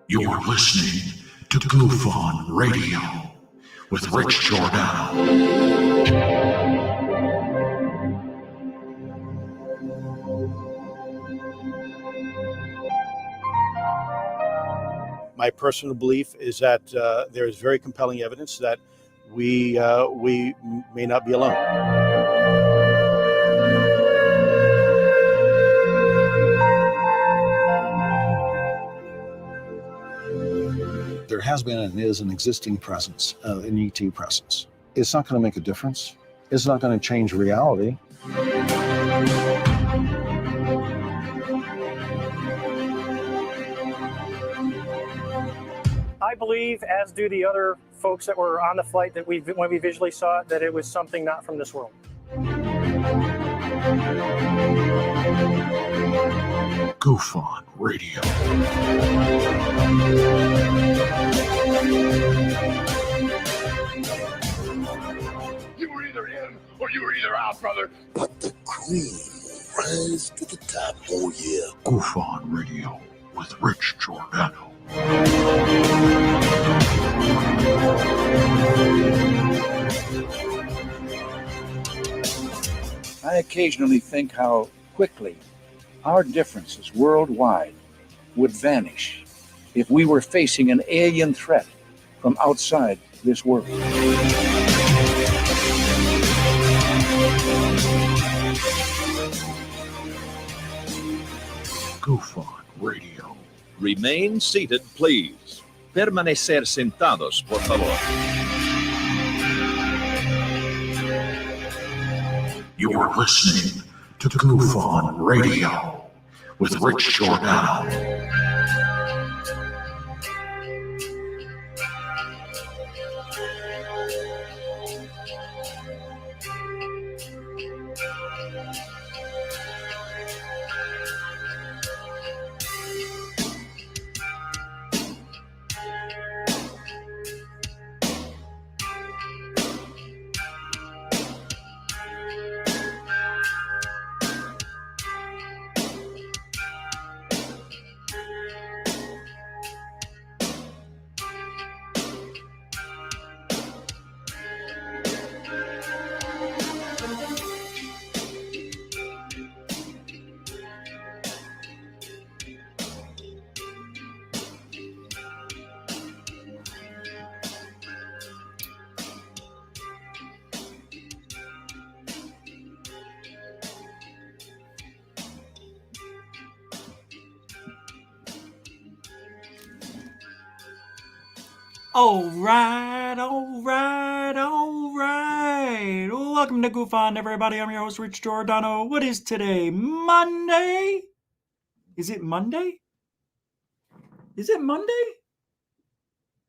You're listening to Goof On Radio with Rich Giordano. My personal belief is that there is very compelling evidence that we may not be alone. There has been and is an existing presence, an ET presence. It's not going to make a difference. It's not going to change reality. I believe, as do the other folks that were on the flight, that when we visually saw it, that it was something not from this world. Goof On Radio. You were either in or you were either out, brother. But the cream will rise to the top. Oh, yeah. Goof On Radio with Rich Giordano. I occasionally think how quickly our differences worldwide would vanish if we were facing an alien threat from outside this world. Goof On Radio. Remain seated, please. Permanecer sentados, por favor. You're listening to Goof On Radio with Rich Giordano. All right. Welcome to Goof On, everybody. I'm your host, Rich Giordano. What is today? Monday? Is it Monday? Is it Monday?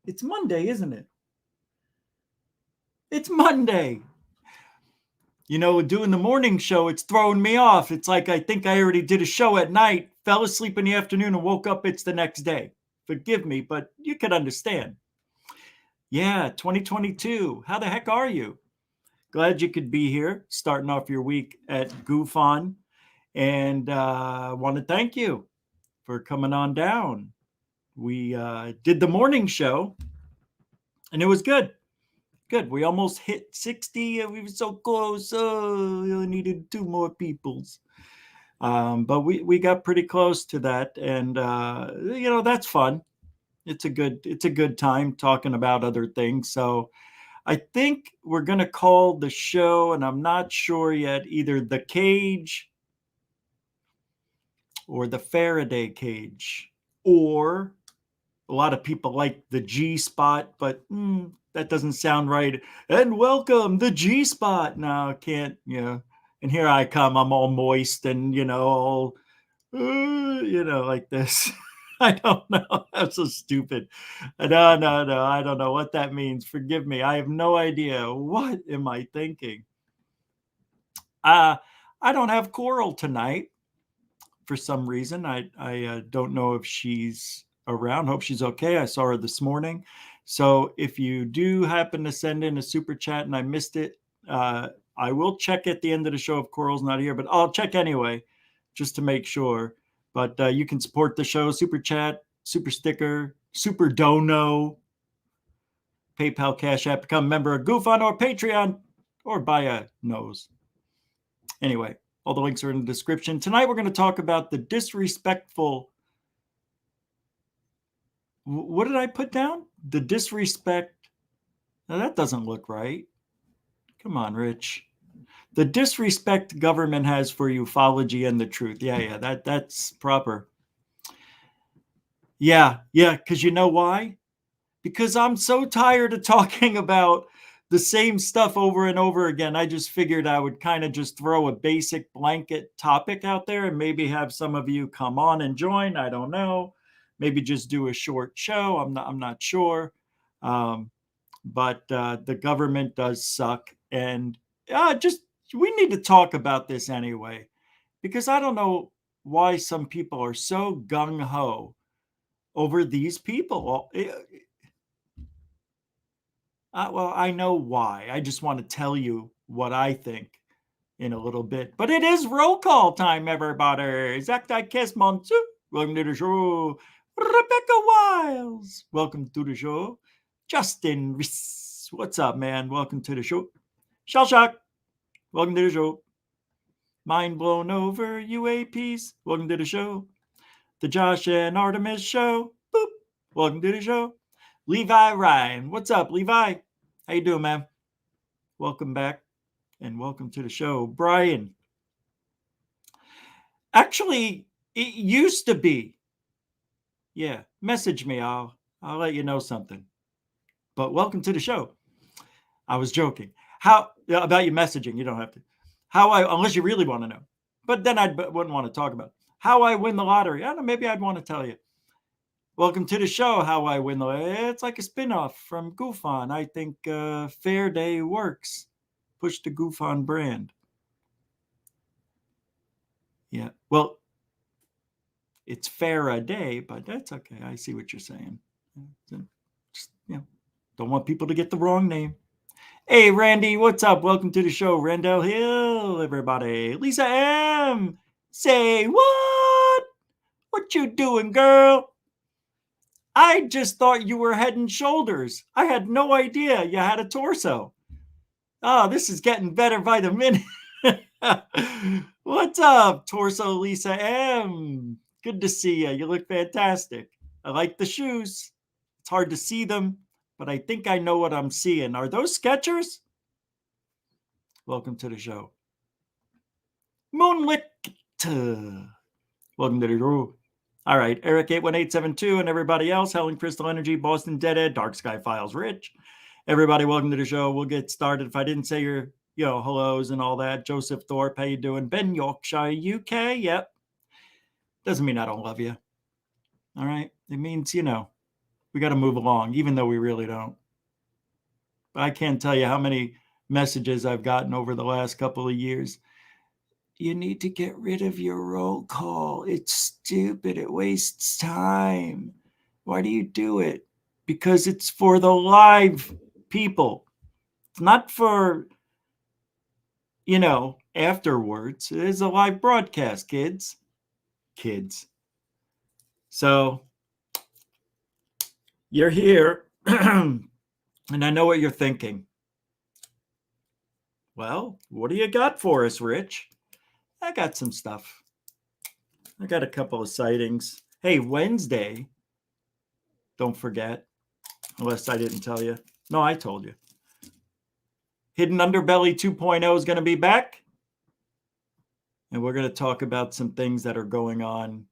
It's Monday, isn't it? It's Monday. You know, doing the morning show, it's throwing me off. It's like I think I already did a show at night, fell asleep in the afternoon, and woke up, it's the next day. Forgive me, but you can understand. Yeah, 2022. How the heck are you? Glad you could be here, starting off your week at Goof On. And I want to thank you for coming on down. We did the morning show, and it was good. Good. We almost hit 60. We were so close. Oh, we only needed 2 more peoples. But we got pretty close to that. And, that's fun. It's a good time talking about other things. So I think we're going to call the show, and I'm not sure yet, either the cage or the Faraday cage, or a lot of people like the G spot, but that doesn't sound right. And welcome the G spot. No, I can't, and here I come. I'm all moist and, all, like this. I don't know. That's so stupid. No. I don't know what that means. Forgive me. I have no idea. What am I thinking? I don't have Coral tonight for some reason. I don't know if she's around. Hope she's okay. I saw her this morning. So if you do happen to send in a super chat and I missed it, I will check at the end of the show if Coral's not here, but I'll check anyway, just to make sure. But you can support the show, super chat, super sticker, Super Dono, PayPal, Cash App, become a member of GoFund or Patreon, or buy a nose. Anyway, all the links are in the description. Tonight we're going to talk about the disrespectful. What did I put down? The disrespect. Now that doesn't look right. Come on, Rich. The disrespect government has for ufology and the truth. Yeah, that's proper. Yeah, because you know why? Because I'm so tired of talking about the same stuff over and over again. I just figured I would kind of just throw a basic blanket topic out there and maybe have some of you come on and join. I don't know. Maybe just do a short show. I'm not sure. But the government does suck. And we need to talk about this anyway, because I don't know why some people are so gung-ho over these people. Well, I know why. I just want to tell you what I think in a little bit. But it is roll call time, everybody. Zach Kiss Monsu, welcome to the show. Rebecca Wiles, welcome to the show. Justin, what's up, man? Welcome to the show. Shell Shock, welcome to the show. Mind blown over UAPs, welcome to the show. The Josh and Artemis show, boop, welcome to the show. Levi Ryan, what's up, Levi? How you doing, man? Welcome back and welcome to the show. Brian, actually, it used to be. Yeah, message me. I'll let you know something. But welcome to the show. I was joking. How about you messaging? You don't have to. Unless you really want to know. But then I wouldn't want to talk about it. How I win the lottery. I don't know. Maybe I'd want to tell you. Welcome to the show. How I win the lottery. It's like a spinoff from GoofOn. I think Fair Day works. Push the GoofOn brand. Yeah. Well, it's fair a day, but that's okay. I see what you're saying. Just, don't want people to get the wrong name. Hey, Randy, what's up? Welcome to the show. Randall Hill, everybody. Lisa M. Say what? What you doing, girl? I just thought you were head and shoulders. I had no idea you had a torso. Oh, this is getting better by the minute. What's up, Torso Lisa M? Good to see you. You look fantastic. I like the shoes. It's hard to see them, but I think I know what I'm seeing. Are those Skechers? Welcome to the show. Moonlit. Welcome to the show. All right, Eric 81872 and everybody else. Helen Crystal Energy, Boston Deadhead, Dark Sky Files, Rich. Everybody, welcome to the show. We'll get started. If I didn't say your hellos and all that. Joseph Thorpe, how you doing? Ben Yorkshire, UK. Yep. Doesn't mean I don't love you. All right. It means, we got to move along, even though we really don't. But I can't tell you how many messages I've gotten over the last couple of years. You need to get rid of your roll call. It's stupid. It wastes time. Why do you do it? Because it's for the live people. It's not for, afterwards. It is a live broadcast, kids. So you're here, and I know what you're thinking. Well, what do you got for us, Rich? I got some stuff. I got a couple of sightings. Hey, Wednesday, don't forget, unless I didn't tell you. No, I told you. Hidden Underbelly 2.0 is going to be back. And we're going to talk about some things that are going on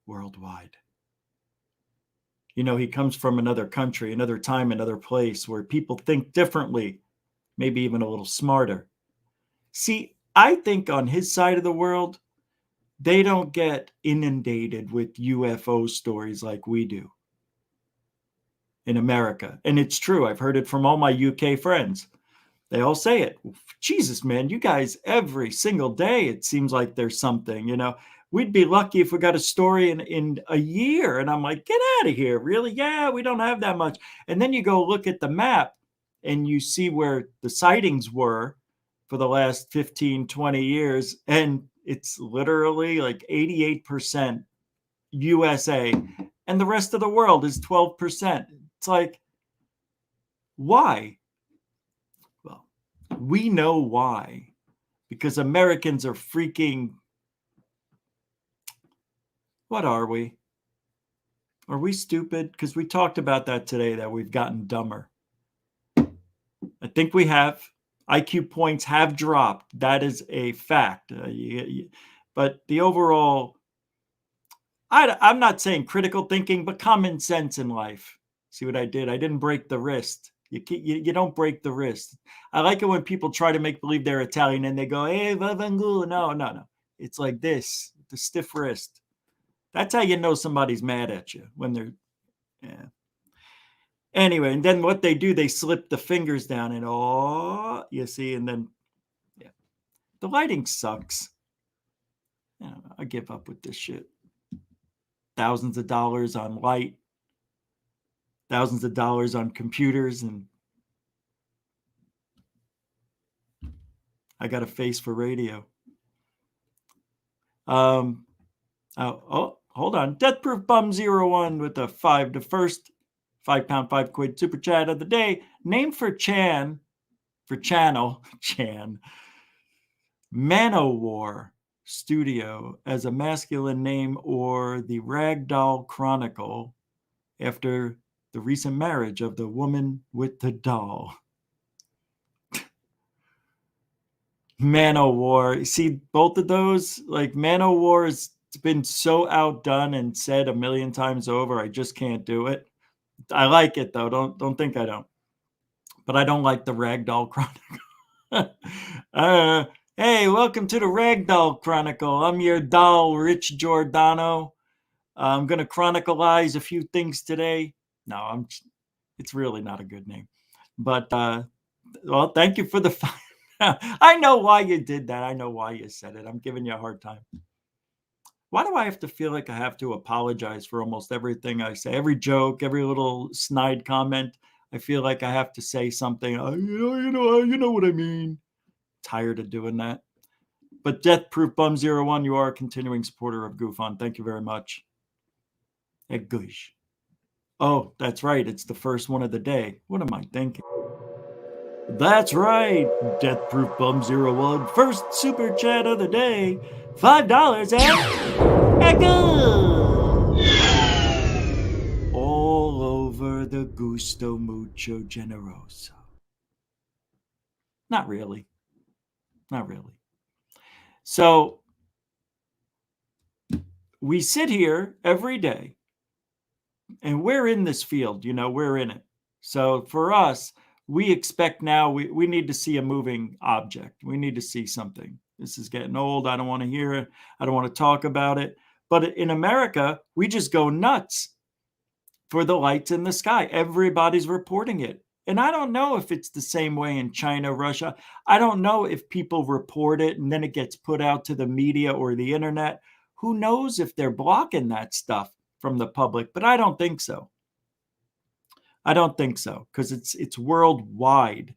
worldwide. He comes from another country, another time, another place where people think differently, maybe even a little smarter. See, I think on his side of the world, they don't get inundated with UFO stories like we do in America. And it's true. I've heard it from all my UK friends. They all say it. Jesus, man, you guys, every single day, it seems like there's something, We'd be lucky if we got a story in a year. And I'm like, get out of here. Really? Yeah, we don't have that much. And then you go look at the map and you see where the sightings were for the last 15, 20 years. And it's literally like 88% USA and the rest of the world is 12%. It's like, why? Well, we know why. Because Americans are freaking... What are we? Are we stupid? Because we talked about that today, that we've gotten dumber. I think we have. IQ points have dropped. That is a fact. But the overall... I'm not saying critical thinking, but common sense in life. See what I did? I didn't break the wrist. You don't break the wrist. I like it when people try to make believe they're Italian and they go, hey, vaffanculo. No. It's like this, the stiff wrist. That's how you know somebody's mad at you, when they're, yeah. Anyway, and then what they do, they slip the fingers down and, oh, you see, and then, yeah. The lighting sucks. I give up with this shit. Thousands of dollars on light, thousands of dollars on computers, and I got a face for radio. Hold on. Death Proof Bum 01 with the first £5, £5 super chat of the day. Name for channel, Chan. Manowar Studio as a masculine name, or the Ragdoll Chronicle after the recent marriage of the woman with the doll. Manowar. See, both of those, like Manowar has been so outdone and said a million times over, I just can't do it. I like it though. Don't think I don't. But I don't like the Ragdoll Chronicle. Hey, welcome to the Ragdoll Chronicle. I'm your doll, Rich Giordano. I'm going to chronicleize a few things today. No, it's really not a good name. But, well, thank you for the... I know why you did that. I know why you said it. I'm giving you a hard time. Why do I have to feel like I have to apologize for almost everything I say? Every joke, every little snide comment, I feel like I have to say something. You know what I mean. Tired of doing that. But Death Proof Bum 01, you are a continuing supporter of Goof On. Thank you very much. Gush. Oh, that's right. It's the first one of the day. What am I thinking? That's right. Death Proof Bum 01. First super chat of the day. $5 and Echo. All over the gusto mucho generoso. Not really. Not really. So we sit here every day and we're in this field, we're in it. So for us, we expect now we need to see a moving object. We need to see something. This is getting old. I don't want to hear it. I don't want to talk about it. But in America, we just go nuts for the lights in the sky. Everybody's reporting it. And I don't know if it's the same way in China, Russia. I don't know if people report it and then it gets put out to the media or the internet. Who knows if they're blocking that stuff from the public? But I don't think so. I don't think so, because it's worldwide.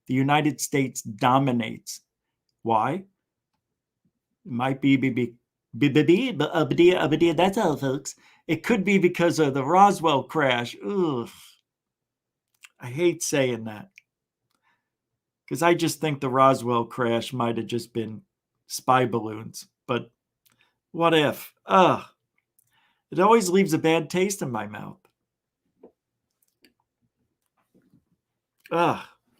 The United States dominates. Why? It might be that's all, folks. It could be because of the Roswell crash. Ugh. I hate saying that, because I just think the Roswell crash might have just been spy balloons. But what if? It always leaves a bad taste in my mouth.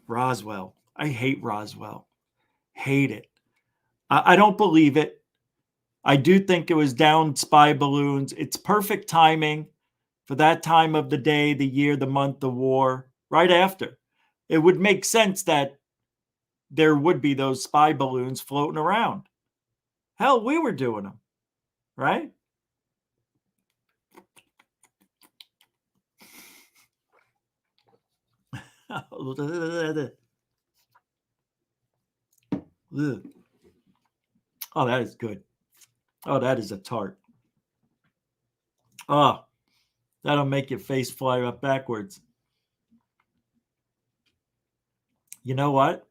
Roswell. I hate Roswell. Hate it. I don't believe it. I do think it was down spy balloons. It's perfect timing for that time of the day, the year, the month, the war, right after. It would make sense that there would be those spy balloons floating around. Hell, we were doing them, right? Oh, that is good. Oh, that is a tart. Oh, that'll make your face fly up backwards. You know what?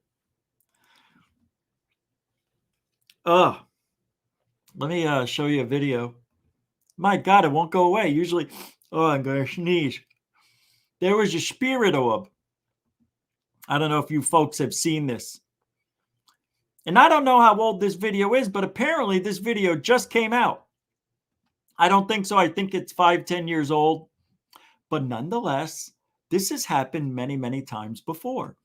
Let me show you a video. My God, it won't go away. Usually Oh, I'm going to sneeze. There was a spirit orb. I don't know if you folks have seen this. And I don't know how old this video is, but apparently this video just came out. I don't think so. I think it's 5-10 years old. But nonetheless, this has happened many, many times before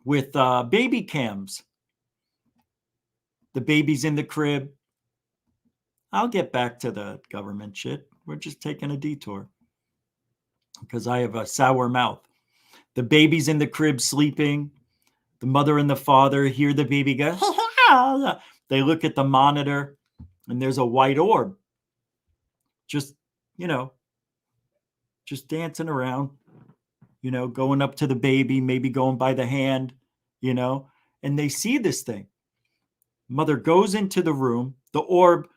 with baby cams. The baby's in the crib. I'll get back to the government shit. We're just taking a detour because I have a sour mouth. The baby's in the crib sleeping. The mother and the father hear the baby go. They look at the monitor and there's a white orb. Just, just dancing around, going up to the baby, maybe going by the hand, and they see this thing. Mother goes into the room. The orb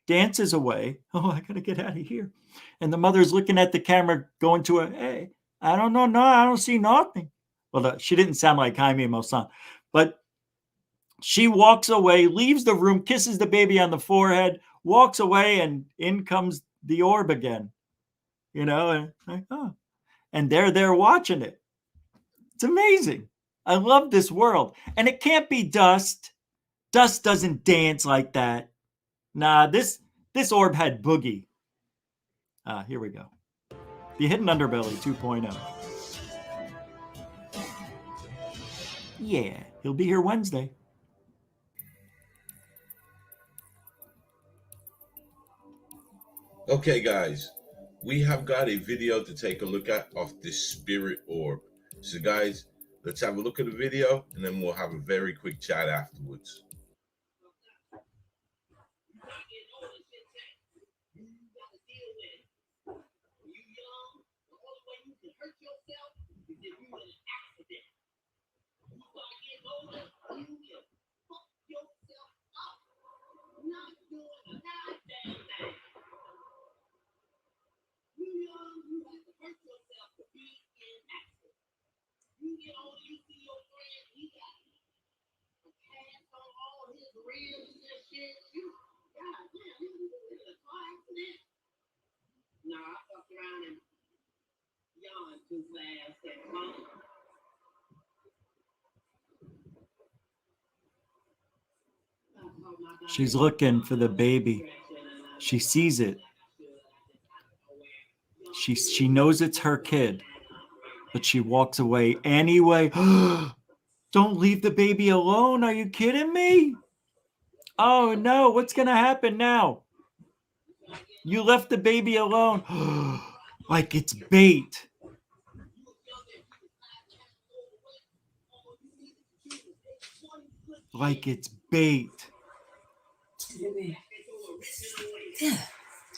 dances away. Oh, I got to get out of here. And the mother's looking at the camera going to her, hey, I don't know. No, I don't see nothing. Well, she didn't sound like Jaime Maussan, but she walks away, leaves the room, kisses the baby on the forehead, walks away, and in comes the orb again, and like, oh, and they're there watching it. It's amazing. I love this world. And it can't be dust. Dust doesn't dance like that. Nah, this orb had boogie. Here we go. The Hidden Underbelly 2.0. Yeah, he'll be here Wednesday. Okay, guys, we have got a video to take a look at of this spirit orb. So, guys, let's have a look at the video, and then we'll have a very quick chat afterwards. She's looking for the baby. She sees it. She knows it's her kid, but she walks away anyway. Don't leave the baby alone. Are you kidding me? Oh no, what's going to happen now? You left the baby alone. Like it's bait. Like it's bait.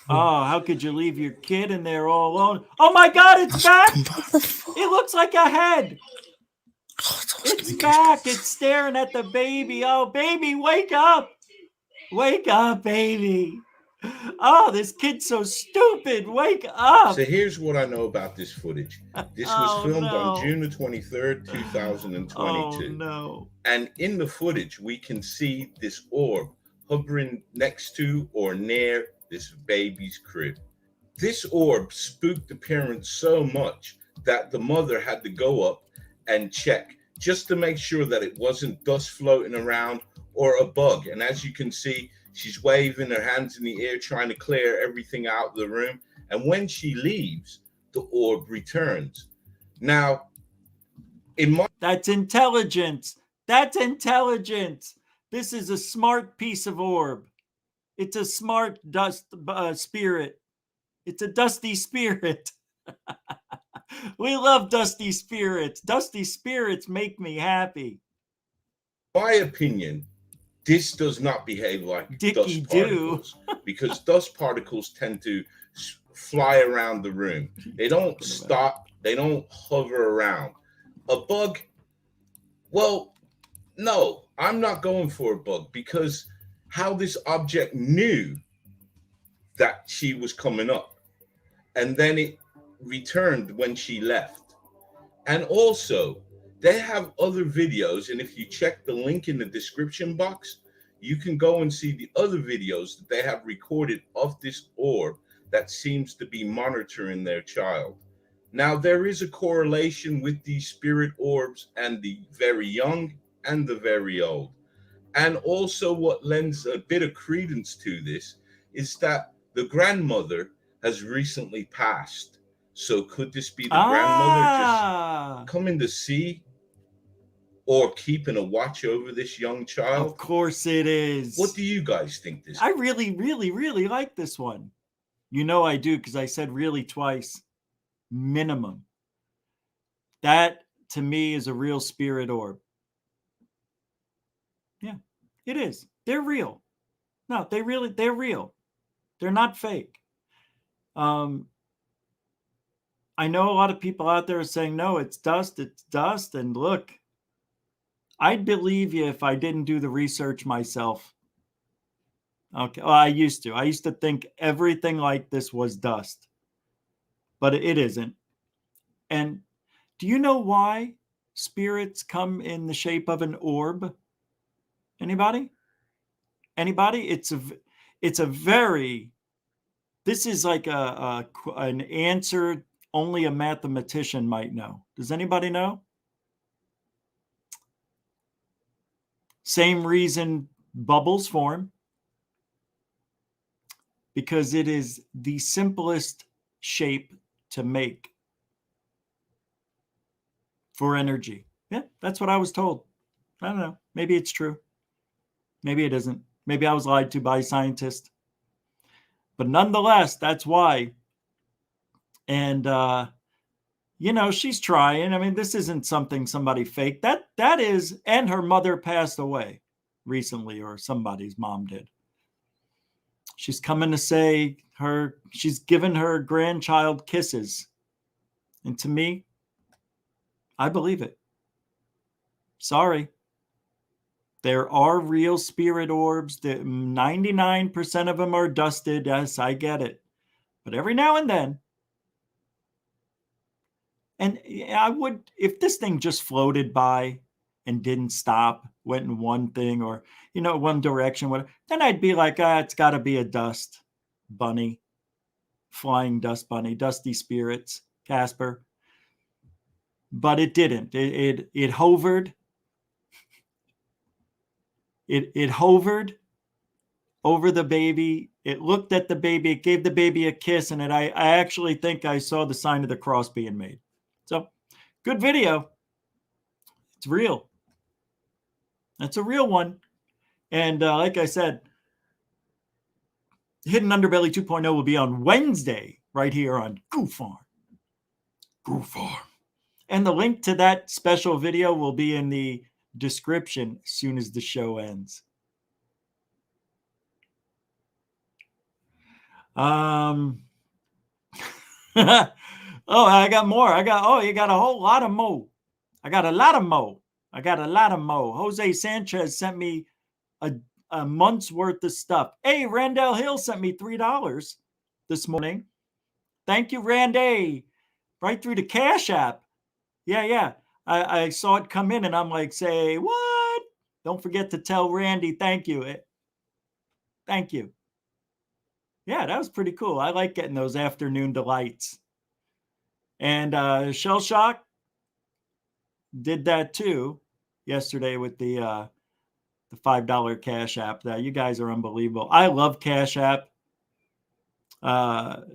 Oh, how could you leave your kid in there all alone? Oh my God, it's back! It looks like a head. It's back. It's staring at the baby. Oh, baby, wake up. Wake up, baby. Oh, this kid's so stupid. Wake up. So here's what I know about this footage. This was filmed on June the 23rd, 2022. Oh, no. And in the footage, we can see this orb hovering next to or near this baby's crib. This orb spooked the parents so much that the mother had to go up and check just to make sure that it wasn't dust floating around or a bug. And as you can see, she's waving her hands in the air, trying to clear everything out of the room. And when she leaves, the orb returns. Now, that's intelligence. That's intelligence. This is a smart piece of orb. It's a smart dust spirit. It's a dusty spirit. We love dusty spirits. Dusty spirits make me happy. My opinion, this does not behave like dust particles because dust particles tend to fly around the room. They don't stop. They don't hover around. A bug, well, no, I'm not going for a bug because how this object knew that she was coming up and then it returned when she left. And also, they have other videos, and if you check the link in the description box, you can go and see the other videos that they have recorded of this orb that seems to be monitoring their child. Now, there is a correlation with these spirit orbs and the very young and the very old. And also what lends a bit of credence to this is that the grandmother has recently passed. So could this be the grandmother just coming to see or keeping a watch over this young child? Of course it is. What do you guys think this? I really, really, really like this one. You know I do, because I said really twice. Minimum. That, to me, is a real spirit orb. Yeah, it is. They're real. No, they're real. They're not fake. I know a lot of people out there are saying, no, it's dust. And look, I'd believe you if I didn't do the research myself. Okay, well, I used to think everything like this was dust, but it isn't. And do you know why spirits come in the shape of an orb? Anybody? It's a very, this is like an answer only a mathematician might know. Does anybody know? Same reason bubbles form. Because it is the simplest shape to make for energy. Yeah, that's what I was told. I don't know. Maybe it's true. Maybe it isn't. Maybe I was lied to by a scientist. But nonetheless, that's why. And, she's trying. I mean, this isn't something somebody faked. That is, and her mother passed away recently, or somebody's mom did. She's coming to say she's given her grandchild kisses. And to me, I believe it. Sorry. There are real spirit orbs. 99% of them are dusted. Yes, I get it. But every now and then, and I would, if this thing just floated by and didn't stop, went in one thing or, one direction, whatever, then I'd be like, it's got to be a dust bunny, flying dust bunny, dusty spirits, Casper. But it didn't. It hovered. It hovered over the baby. It looked at the baby. It gave the baby a kiss, and I actually think I saw the sign of the cross being made. So, good video. It's real. That's a real one. And like I said, Hidden Underbelly 2.0 will be on Wednesday right here on Goof Farm. Goof Farm. And the link to that special video will be in the description as soon as the show ends. Oh, I got more. You got a whole lot of mo. I got a lot of mo. Jose Sanchez sent me a month's worth of stuff. Hey, Randall Hill sent me $3 this morning. Thank you, Randy. Right through the Cash App. Yeah. I saw it come in and I'm like, say, what? Don't forget to tell Randy, thank you. Thank you. Yeah, that was pretty cool. I like getting those afternoon delights. And Shell Shock did that too yesterday with the $5 Cash App. You guys are unbelievable. I love Cash App.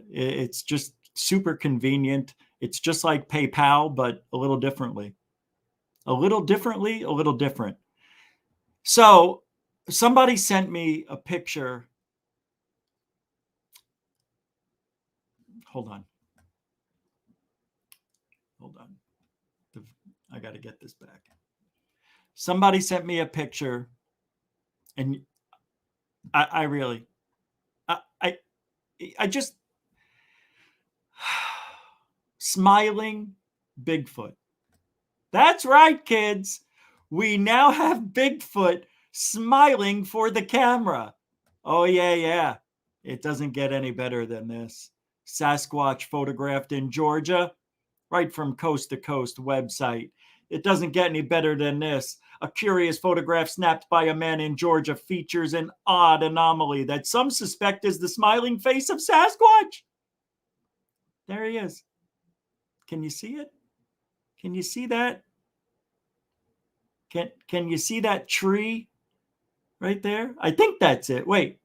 It's just super convenient. It's just like PayPal, but a little differently. A little different. So somebody sent me a picture. Hold on. I got to get this back. Somebody sent me a picture, and I just smiling Bigfoot. That's right, kids. We now have Bigfoot smiling for the camera. Oh, yeah. It doesn't get any better than this. Sasquatch photographed in Georgia, right from Coast to Coast website. It doesn't get any better than this. A curious photograph snapped by a man in Georgia features an odd anomaly that some suspect is the smiling face of Sasquatch. There he is. Can you see it? Can you see that? Can you see that tree right there? I think that's it. Wait,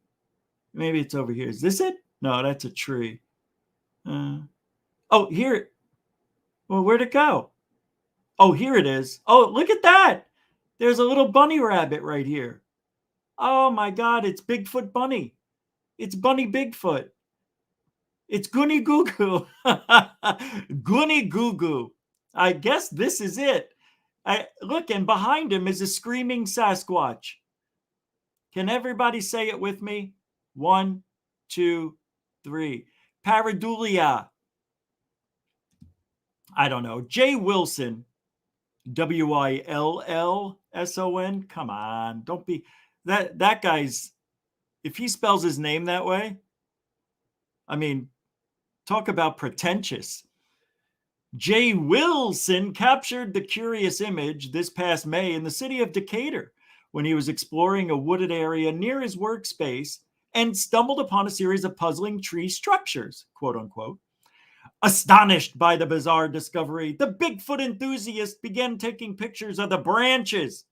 maybe it's over here. Is this it? No, that's a tree. Oh, here. Well, where'd it go? Oh, here it is. Oh, look at that. There's a little bunny rabbit right here. Oh my God, it's Bigfoot Bunny. It's Bunny Bigfoot. It's Goonie Goo Goo. Goonie Goo Goo. I guess this is it. Look, and behind him is a screaming Sasquatch. Can everybody say it with me? 1, 2, 3. Pareidolia. I don't know. Jay Wilson. Willson. Come on. Don't be that guy's, if he spells his name that way, I mean, talk about pretentious. Jay Wilson captured the curious image this past May in the city of Decatur when he was exploring a wooded area near his workspace and stumbled upon a series of puzzling tree structures, quote unquote. Astonished by the bizarre discovery, the Bigfoot enthusiast began taking pictures of the branches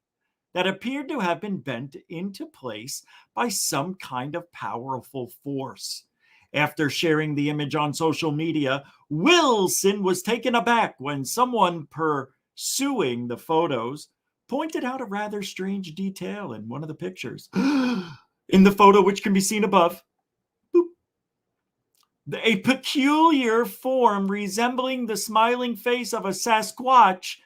that appeared to have been bent into place by some kind of powerful force. After sharing the image on social media, Wilson was taken aback when someone pursuing the photos pointed out a rather strange detail in one of the pictures. In the photo, which can be seen above, a peculiar form resembling the smiling face of a Sasquatch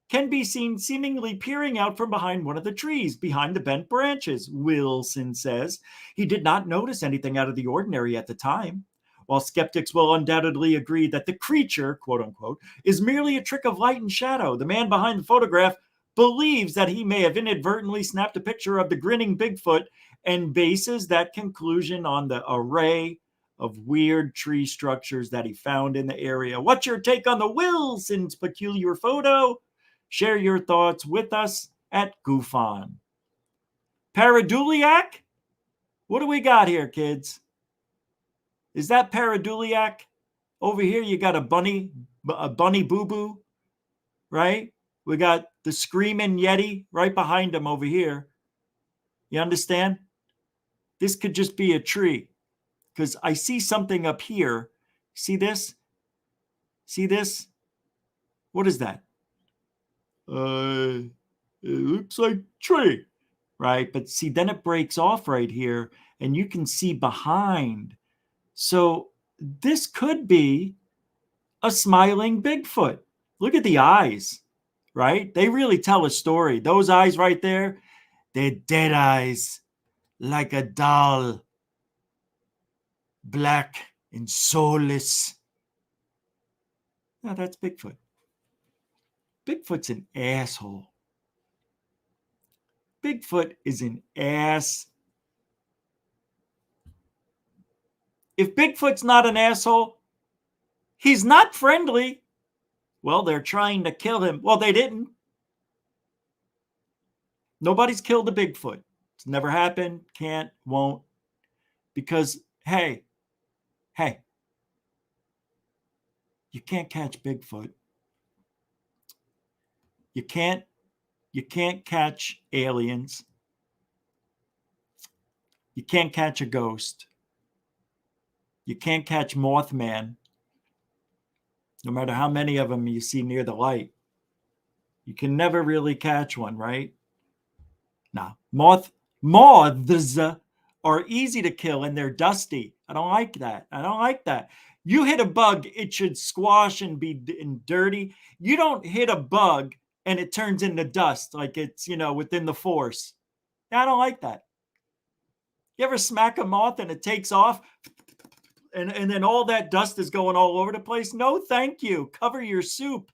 can be seen seemingly peering out from behind one of the trees behind the bent branches, Wilson says. He did not notice anything out of the ordinary at the time. While skeptics will undoubtedly agree that the creature, quote unquote, is merely a trick of light and shadow, the man behind the photograph believes that he may have inadvertently snapped a picture of the grinning Bigfoot and bases that conclusion on the array of weird tree structures that he found in the area. What's your take on the Wilson's peculiar photo? Share your thoughts with us at GoofOn. Pareiduliac? What do we got here, kids? Is that Pareiduliac? Over here, you got a bunny boo-boo, right? We got the screaming Yeti right behind him over here. You understand? This could just be a tree because I see something up here. See this? See this? What is that? It looks like tree, right? But see, then it breaks off right here and you can see behind. So this could be a smiling Bigfoot. Look at the eyes, right? They really tell a story. Those eyes right there, they're dead eyes, like a doll, black and soulless. Now that's Bigfoot. Bigfoot's an asshole. Bigfoot is an ass. If Bigfoot's not an asshole, he's not friendly. Well, they're trying to kill him. Well, they didn't. Nobody's killed a Bigfoot. It's never happened, can't, won't. Because, hey, you can't catch Bigfoot. You can't catch aliens. You can't catch a ghost. You can't catch Mothman. No matter how many of them you see near the light. You can never really catch one, right? Now, moths are easy to kill and they're dusty. I don't like that. You hit a bug, it should squash and be dirty. You don't hit a bug and it turns into dust like it's, within the force. I don't like that. You ever smack a moth and it takes off and then all that dust is going all over the place? No, thank you. Cover your soup.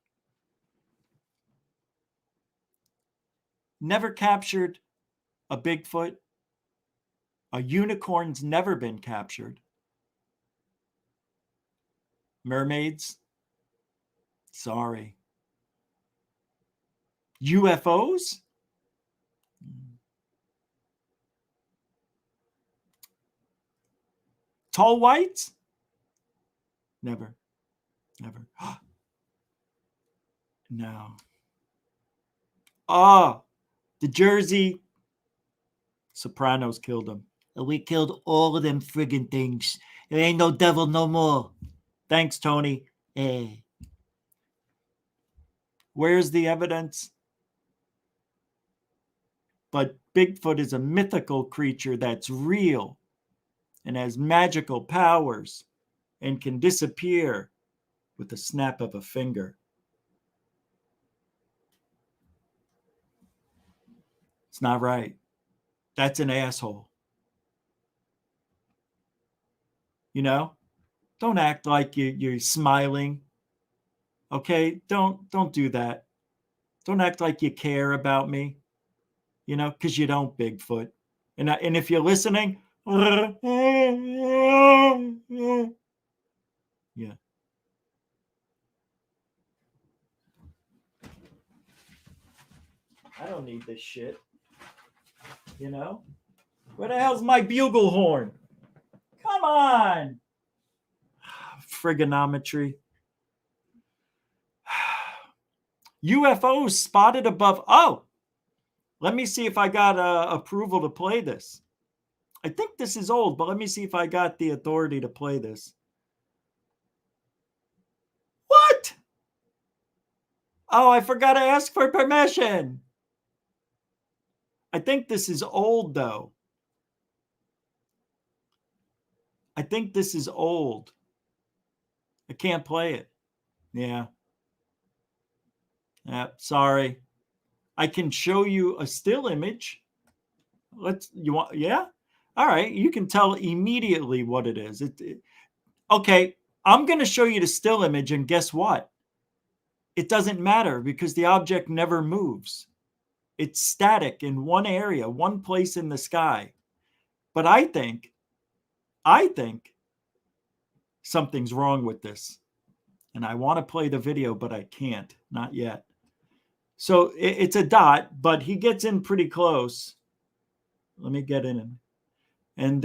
Never captured a Bigfoot. A unicorn's never been captured. Mermaids? Sorry. UFOs? Tall whites? Never. Never. No. Oh, the Jersey Sopranos killed him. We killed all of them friggin' things. There ain't no devil no more. Thanks, Tony. Where's the evidence? But Bigfoot is a mythical creature that's real and has magical powers and can disappear with the snap of a finger. It's not right. That's an asshole. You know? Don't act like you're smiling. Okay? Don't do that. Don't act like you care about me. You know, because you don't, Bigfoot. And if you're listening, yeah. I don't need this shit. You know? Where the hell's my bugle horn? Come on. Frigonometry. UFOs spotted above. Oh, let me see if I got approval to play this. I think this is old, but let me see if I got the authority to play this. What? Oh, I forgot to ask for permission. I think this is old, though. I think this is old. I can't play it. Yeah. Sorry. I can show you a still image. Yeah? All right. You can tell immediately what it is. Okay. I'm going to show you the still image, and guess what? It doesn't matter because the object never moves. It's static in one area, one place in the sky. But I think something's wrong with this. And I want to play the video, but I can't. Not yet. So it's a dot, but he gets in pretty close. Let me get in. And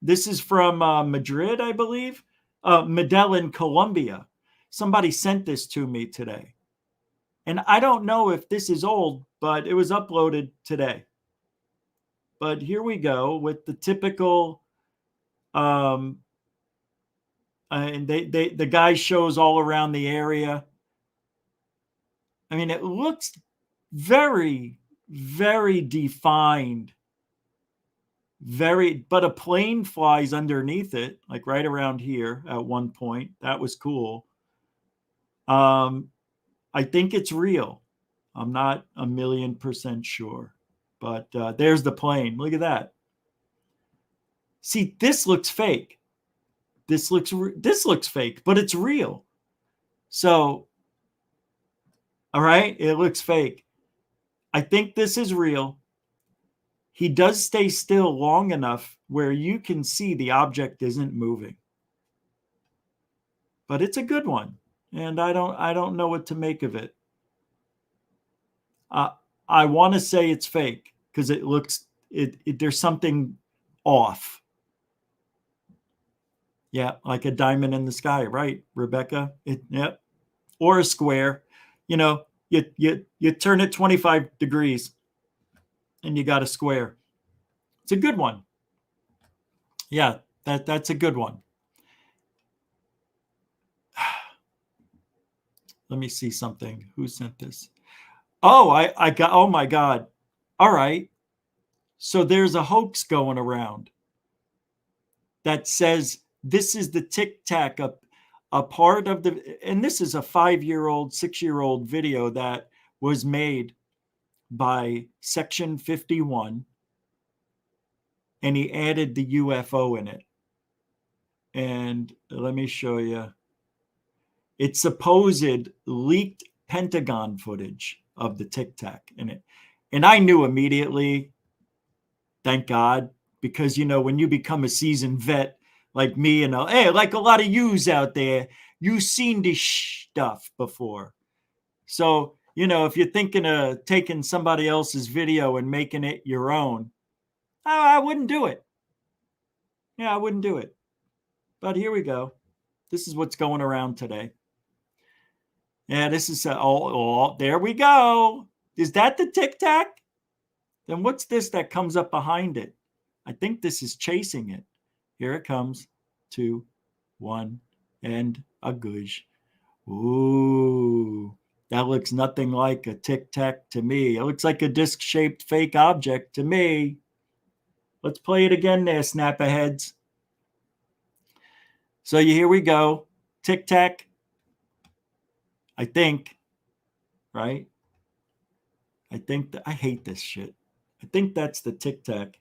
this is from Madrid, I believe. Medellin, Colombia. Somebody sent this to me today. And I don't know if this is old, but it was uploaded today. But here we go with the typical, and the guy shows all around the area. I mean, it looks very, very defined. But a plane flies underneath it, like right around here at one point. That was cool. I think it's real. I'm not 1,000,000% sure, but there's the plane. Look at that. See, this looks fake. This looks fake, but it's real. So, all right, it looks fake. I think this is real. He does stay still long enough where you can see the object isn't moving. But it's a good one, and I don't know what to make of it. I want to say it's fake because it looks there's something off. Yeah, like a diamond in the sky, right, Rebecca? Yep. Or a square. You know, you turn it 25 degrees and you got a square. It's a good one. Yeah, that's a good one. Let me see something. Who sent this? Oh, I got, oh my God. All right. So there's a hoax going around that says this is the Tic Tac, a part of the, and this is a 5-year-old, 6-year-old video that was made by Section 51, and he added the UFO in it. And let me show you. It's supposed leaked Pentagon footage of the Tic Tac in it. And I knew immediately, thank God, because, you know, when you become a seasoned vet like me and hey, like a lot of yous out there, you've seen this stuff before. So, you know, if you're thinking of taking somebody else's video and making it your own, I wouldn't do it. Yeah, I wouldn't do it. But here we go. This is what's going around today. Yeah, this is there we go. Is that the Tic Tac? Then what's this that comes up behind it? I think this is chasing it. Here it comes. 2, 1, and a goosh. Ooh, that looks nothing like a Tic Tac to me. It looks like a disc-shaped fake object to me. Let's play it again there, snap-aheads. So here we go. Tic Tac. I think, right? I think I hate this shit. I think that's the Tic Tac.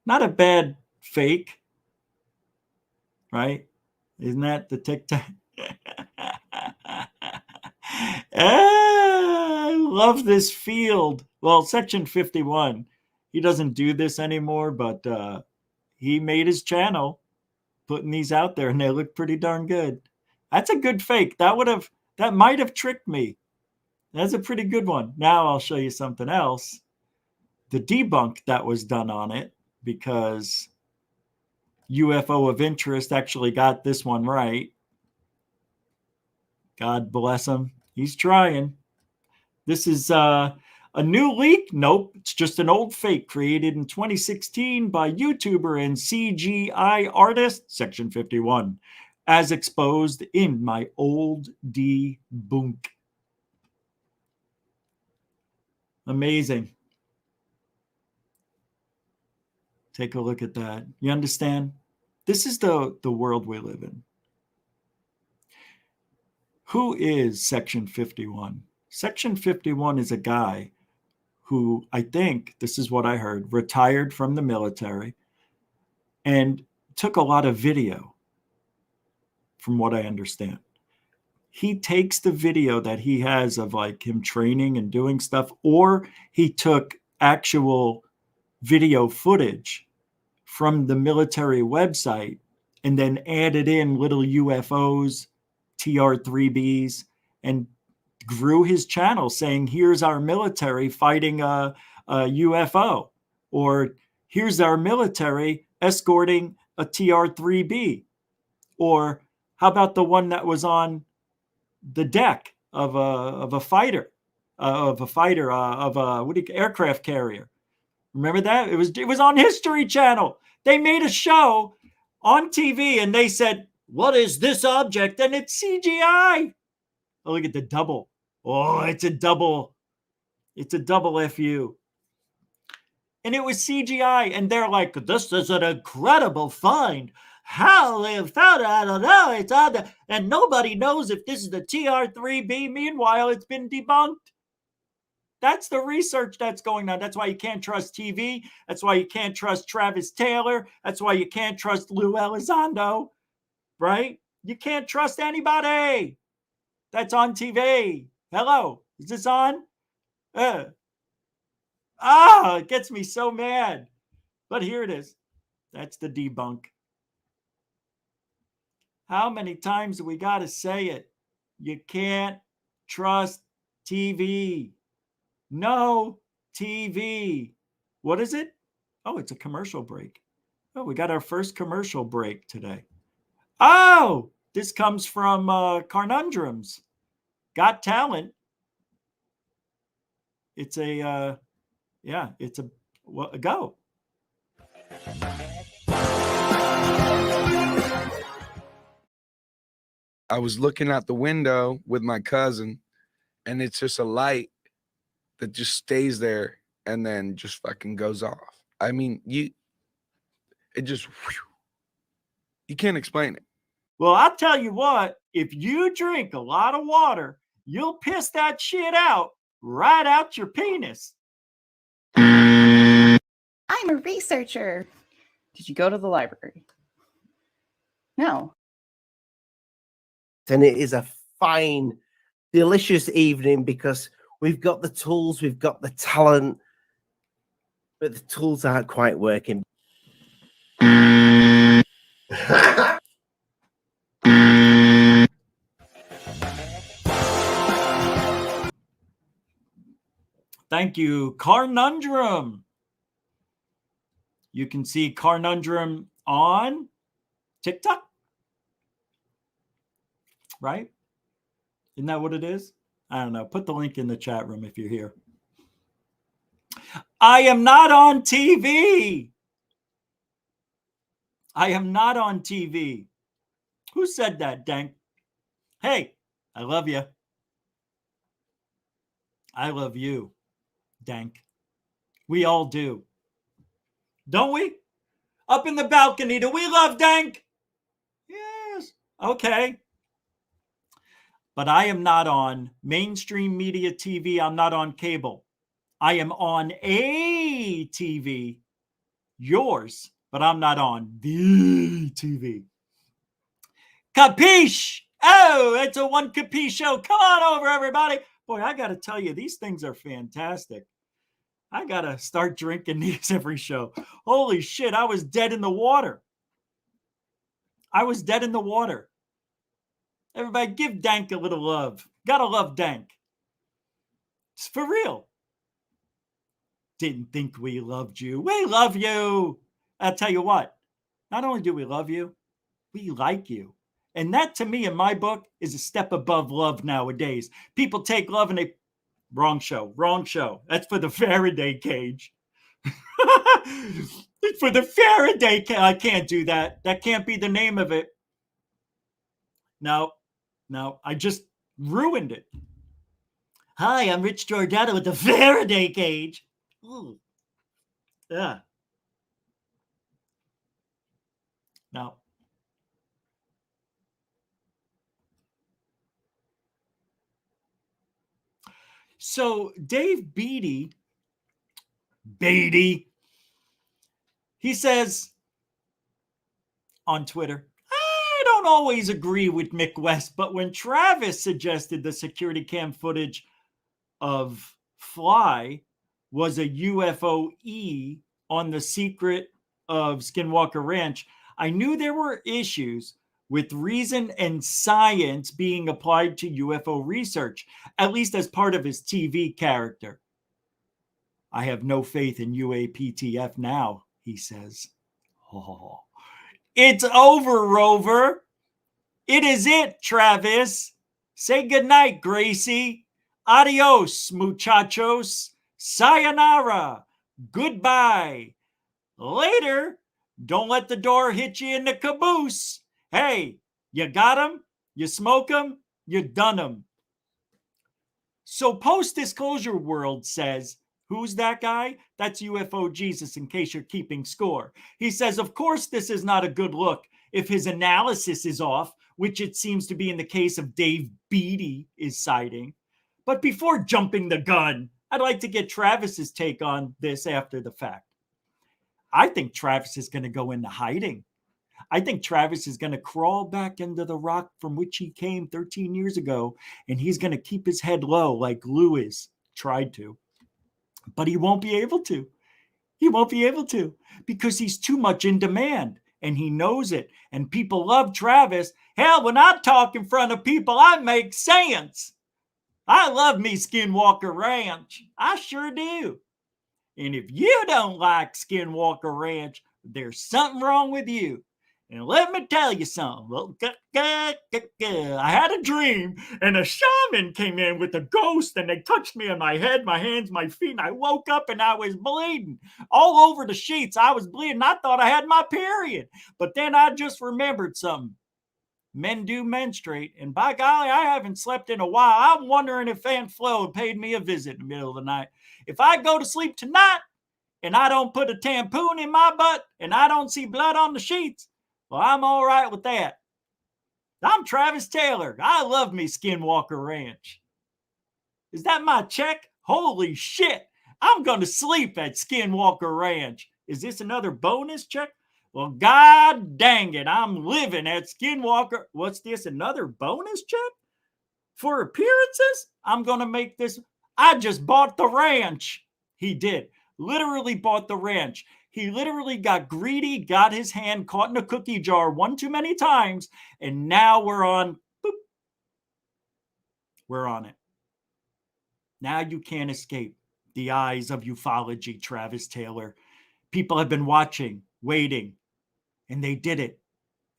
Not a bad fake, right? Isn't that the Tic Tac? I love this field. Well, Section 51, he doesn't do this anymore, but he made his channel putting these out there, and they look pretty darn good. That's a good fake. That might have tricked me. That's a pretty good one. Now I'll show you something else. The debunk that was done on it, because UFO of Interest actually got this one right. God bless him. He's trying. This is a new leak. Nope, it's just an old fake created in 2016 by YouTuber and CGI artist, Section 51, as exposed in my old debunk. Amazing. Take a look at that. You understand? This is the world we live in. Who is Section 51? Section 51 is a guy who, I think, this is what I heard, retired from the military and took a lot of video, from what I understand. He takes the video that he has of like him training and doing stuff, or he took actual video footage from the military website and then added in little UFOs, TR-3Bs, and grew his channel saying, here's our military fighting a UFO, or here's our military escorting a TR-3B, or how about the one that was on the deck of a fighter, of a aircraft carrier? Remember that? It was on History Channel. They made a show on TV and they said, what is this object? And it's CGI. Oh, look at the double. Oh, it's a double. It's a double FU. And it was CGI. And they're like, this is an incredible find. How they found it, I don't know. It's on the, and nobody knows if this is the TR-3B. Meanwhile, it's been debunked. That's the research that's going on. That's why you can't trust TV. That's why you can't trust Travis Taylor. That's why you can't trust Lou Elizondo, right? You can't trust anybody that's on TV. Hello, is this on? It gets me so mad. But here it is. That's the debunk. How many times do we got to say it? You can't trust TV. No TV. What is it? Oh, it's a commercial break. Oh, we got our first commercial break today. Oh, this comes from Carnundrums. Got Talent. It's a, it's a, well, go. I was looking out the window with my cousin, and it's just a light that just stays there and then just fucking goes off. I mean, you can't explain it. Well, I'll tell you what, if you drink a lot of water, you'll piss that shit out right out your penis. I'm a researcher. Did you go to the library? No. And it is a fine, delicious evening because we've got the tools, we've got the talent, but the tools aren't quite working. Thank you, Carnundrum. You can see Carnundrum on TikTok, right? Isn't that what it is? I don't know. Put the link in the chat room if you're here. I am not on TV. I am not on TV. Who said that, Dank? Hey, I love you. I love you, Dank. We all do. Don't we? Up in the balcony, do we love Dank? Yes. Okay. But I am not on mainstream media TV. I'm not on cable. I am on a TV, yours, but I'm not on the TV. Capiche? Oh, it's a one capiche show. Come on over, everybody. Boy, I got to tell you, these things are fantastic. I got to start drinking these every show. Holy shit, I was dead in the water. I was dead in the water. Everybody, give Dank a little love. Gotta love Dank. It's for real. Didn't think we loved you. We love you. I'll tell you what. Not only do we love you, we like you. And that, to me, in my book, is a step above love nowadays. People take love and they... Wrong show. Wrong show. That's for the Faraday cage. It's for the Faraday cage. I can't do that. That can't be the name of it. No. I just ruined it. Hi, I'm Rich Giordano with the Faraday cage. Ooh. Yeah. No. So Dave Beatty, he says on Twitter, I don't always agree with Mick West, but when Travis suggested the security cam footage of Fly was a UFO-E on the secret of Skinwalker Ranch, I knew there were issues with reason and science being applied to UFO research, at least as part of his TV character. I have no faith in UAPTF now, he says. Oh. It's over, Rover. It is it, Travis. Say goodnight, Gracie. Adios, muchachos. Sayonara. Goodbye. Later. Don't let the door hit you in the caboose. Hey, you got him, you smoke him, you done him. So Post-Disclosure World says, who's that guy? That's UFO Jesus, in case you're keeping score. He says, of course, this is not a good look if his analysis is off, which it seems to be in the case of Dave Beatty is citing. But before jumping the gun, I'd like to get Travis's take on this after the fact. I think Travis is going to go into hiding. I think Travis is going to crawl back into the rock from which he came 13 years ago, and he's going to keep his head low like Lewis tried to. But he won't be able to. He won't be able to because he's too much in demand, and he knows it. And people love Travis. Hell, when I talk in front of people, I make sense. I love me Skinwalker Ranch. I sure do. And if you don't like Skinwalker Ranch, there's something wrong with you. And let me tell you something. I had a dream, and a shaman came in with a ghost, and they touched me on my head, my hands, my feet, and I woke up, and I was bleeding. All over the sheets, I was bleeding. I thought I had my period. But then I just remembered something. Men do menstruate, and by golly, I haven't slept in a while. I'm wondering if Aunt Flo paid me a visit in the middle of the night. If I go to sleep tonight, and I don't put a tampon in my butt, and I don't see blood on the sheets, well, I'm all right with that. I'm Travis Taylor. I love me Skinwalker Ranch. Is that my check? Holy shit. I'm going to sleep at Skinwalker Ranch. Is this another bonus check? Well, god dang it. I'm living at Skinwalker. What's this? Another bonus check? For appearances? I'm going to make this. I just bought the ranch. He did. Literally bought the ranch. He literally got greedy, got his hand caught in a cookie jar one too many times, and now we're on. Boop. We're on it. Now you can't escape the eyes of ufology, Travis Taylor. People have been watching, waiting, and they did it.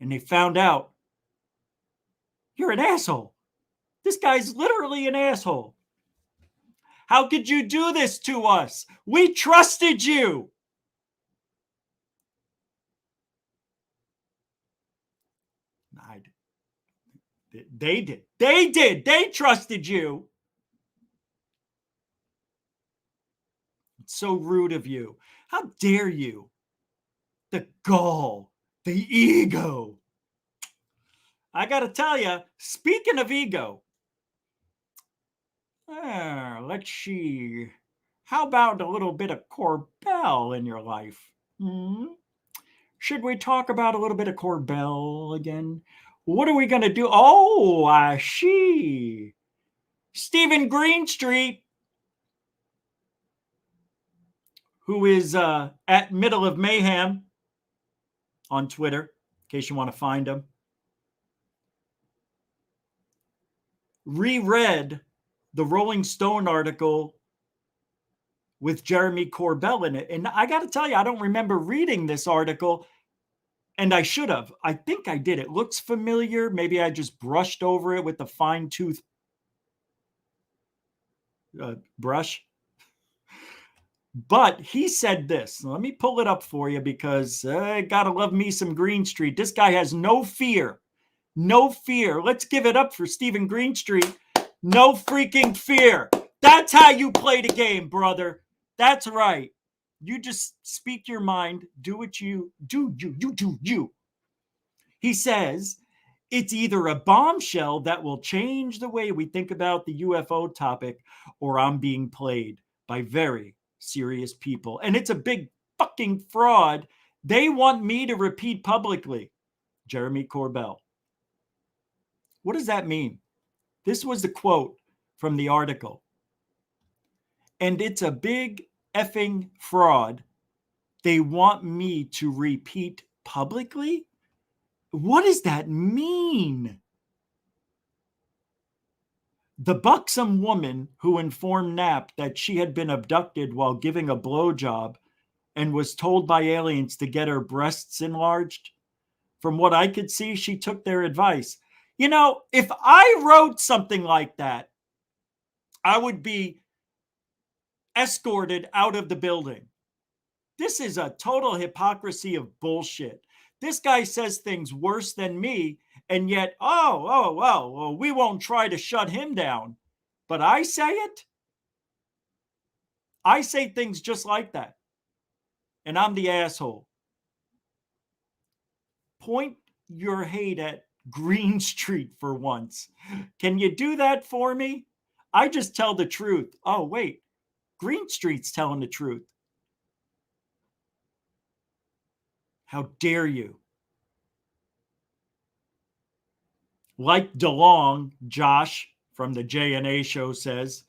And they found out You're an asshole. This guy's literally an asshole. How could you do this to us? We trusted you. They did. They did. They trusted you. It's so rude of you. How dare you? The gall, the ego. I got to tell you, speaking of ego, let's see. How about a little bit of Corbell in your life? Should we talk about a little bit of Corbell again? What are we going to do? Oh, I see. Stephen Greenstreet, who is at Middle of Mayhem on Twitter, in case you want to find him, reread the Rolling Stone article with Jeremy Corbell in it. And I got to tell you, I don't remember reading this article, and I should have. I think I did. It looks familiar. Maybe I just brushed over it with a fine-tooth brush. But he said this. Let me pull it up for you because I gotta love me some Greenstreet. This guy has no fear. No fear. Let's give it up for Stephen Greenstreet. No freaking fear. That's how you play the game, brother. That's right. You just speak your mind. Do what you do. You. He says it's either a bombshell that will change the way we think about the UFO topic, or I'm being played by very serious people. And it's a big fucking fraud. They want me to repeat publicly. Jeremy Corbell. What does that mean? This was the quote from the article. And it's a big effing fraud. They want me to repeat publicly? What does that mean? The buxom woman who informed Knapp that she had been abducted while giving a blowjob and was told by aliens to get her breasts enlarged. From what I could see, she took their advice. You know, if I wrote something like that, I would be escorted out of the building. This is a total hypocrisy of bullshit. This guy says things worse than me, and yet, well, we won't try to shut him down. But I say it. I say things just like that. And I'm the asshole. Point your hate at Greenstreet for once. Can you do that for me? I just tell the truth. Oh, wait. Greenstreet's telling the truth. How dare you? Like DeLong, Josh from the J&A show says,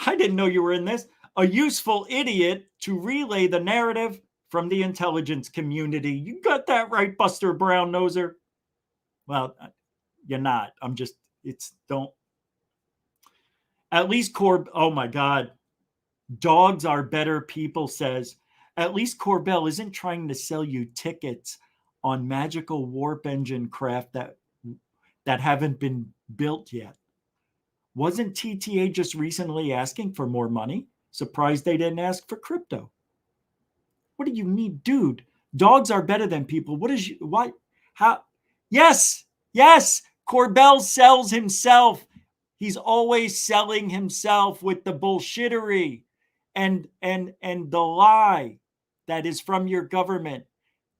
I didn't know you were in this. A useful idiot to relay the narrative from the intelligence community. You got that right, Buster Brown Noser. Well, you're not. Don't. At least oh my God. Dogs are better people says, at least Corbell isn't trying to sell you tickets on magical warp engine craft that haven't been built yet. Wasn't TTA just recently asking for more money? Surprised they didn't ask for crypto. What do you need, dude? Dogs are better than people. How? Yes. Corbell sells himself. He's always selling himself with the bullshittery and the lie that is from your government.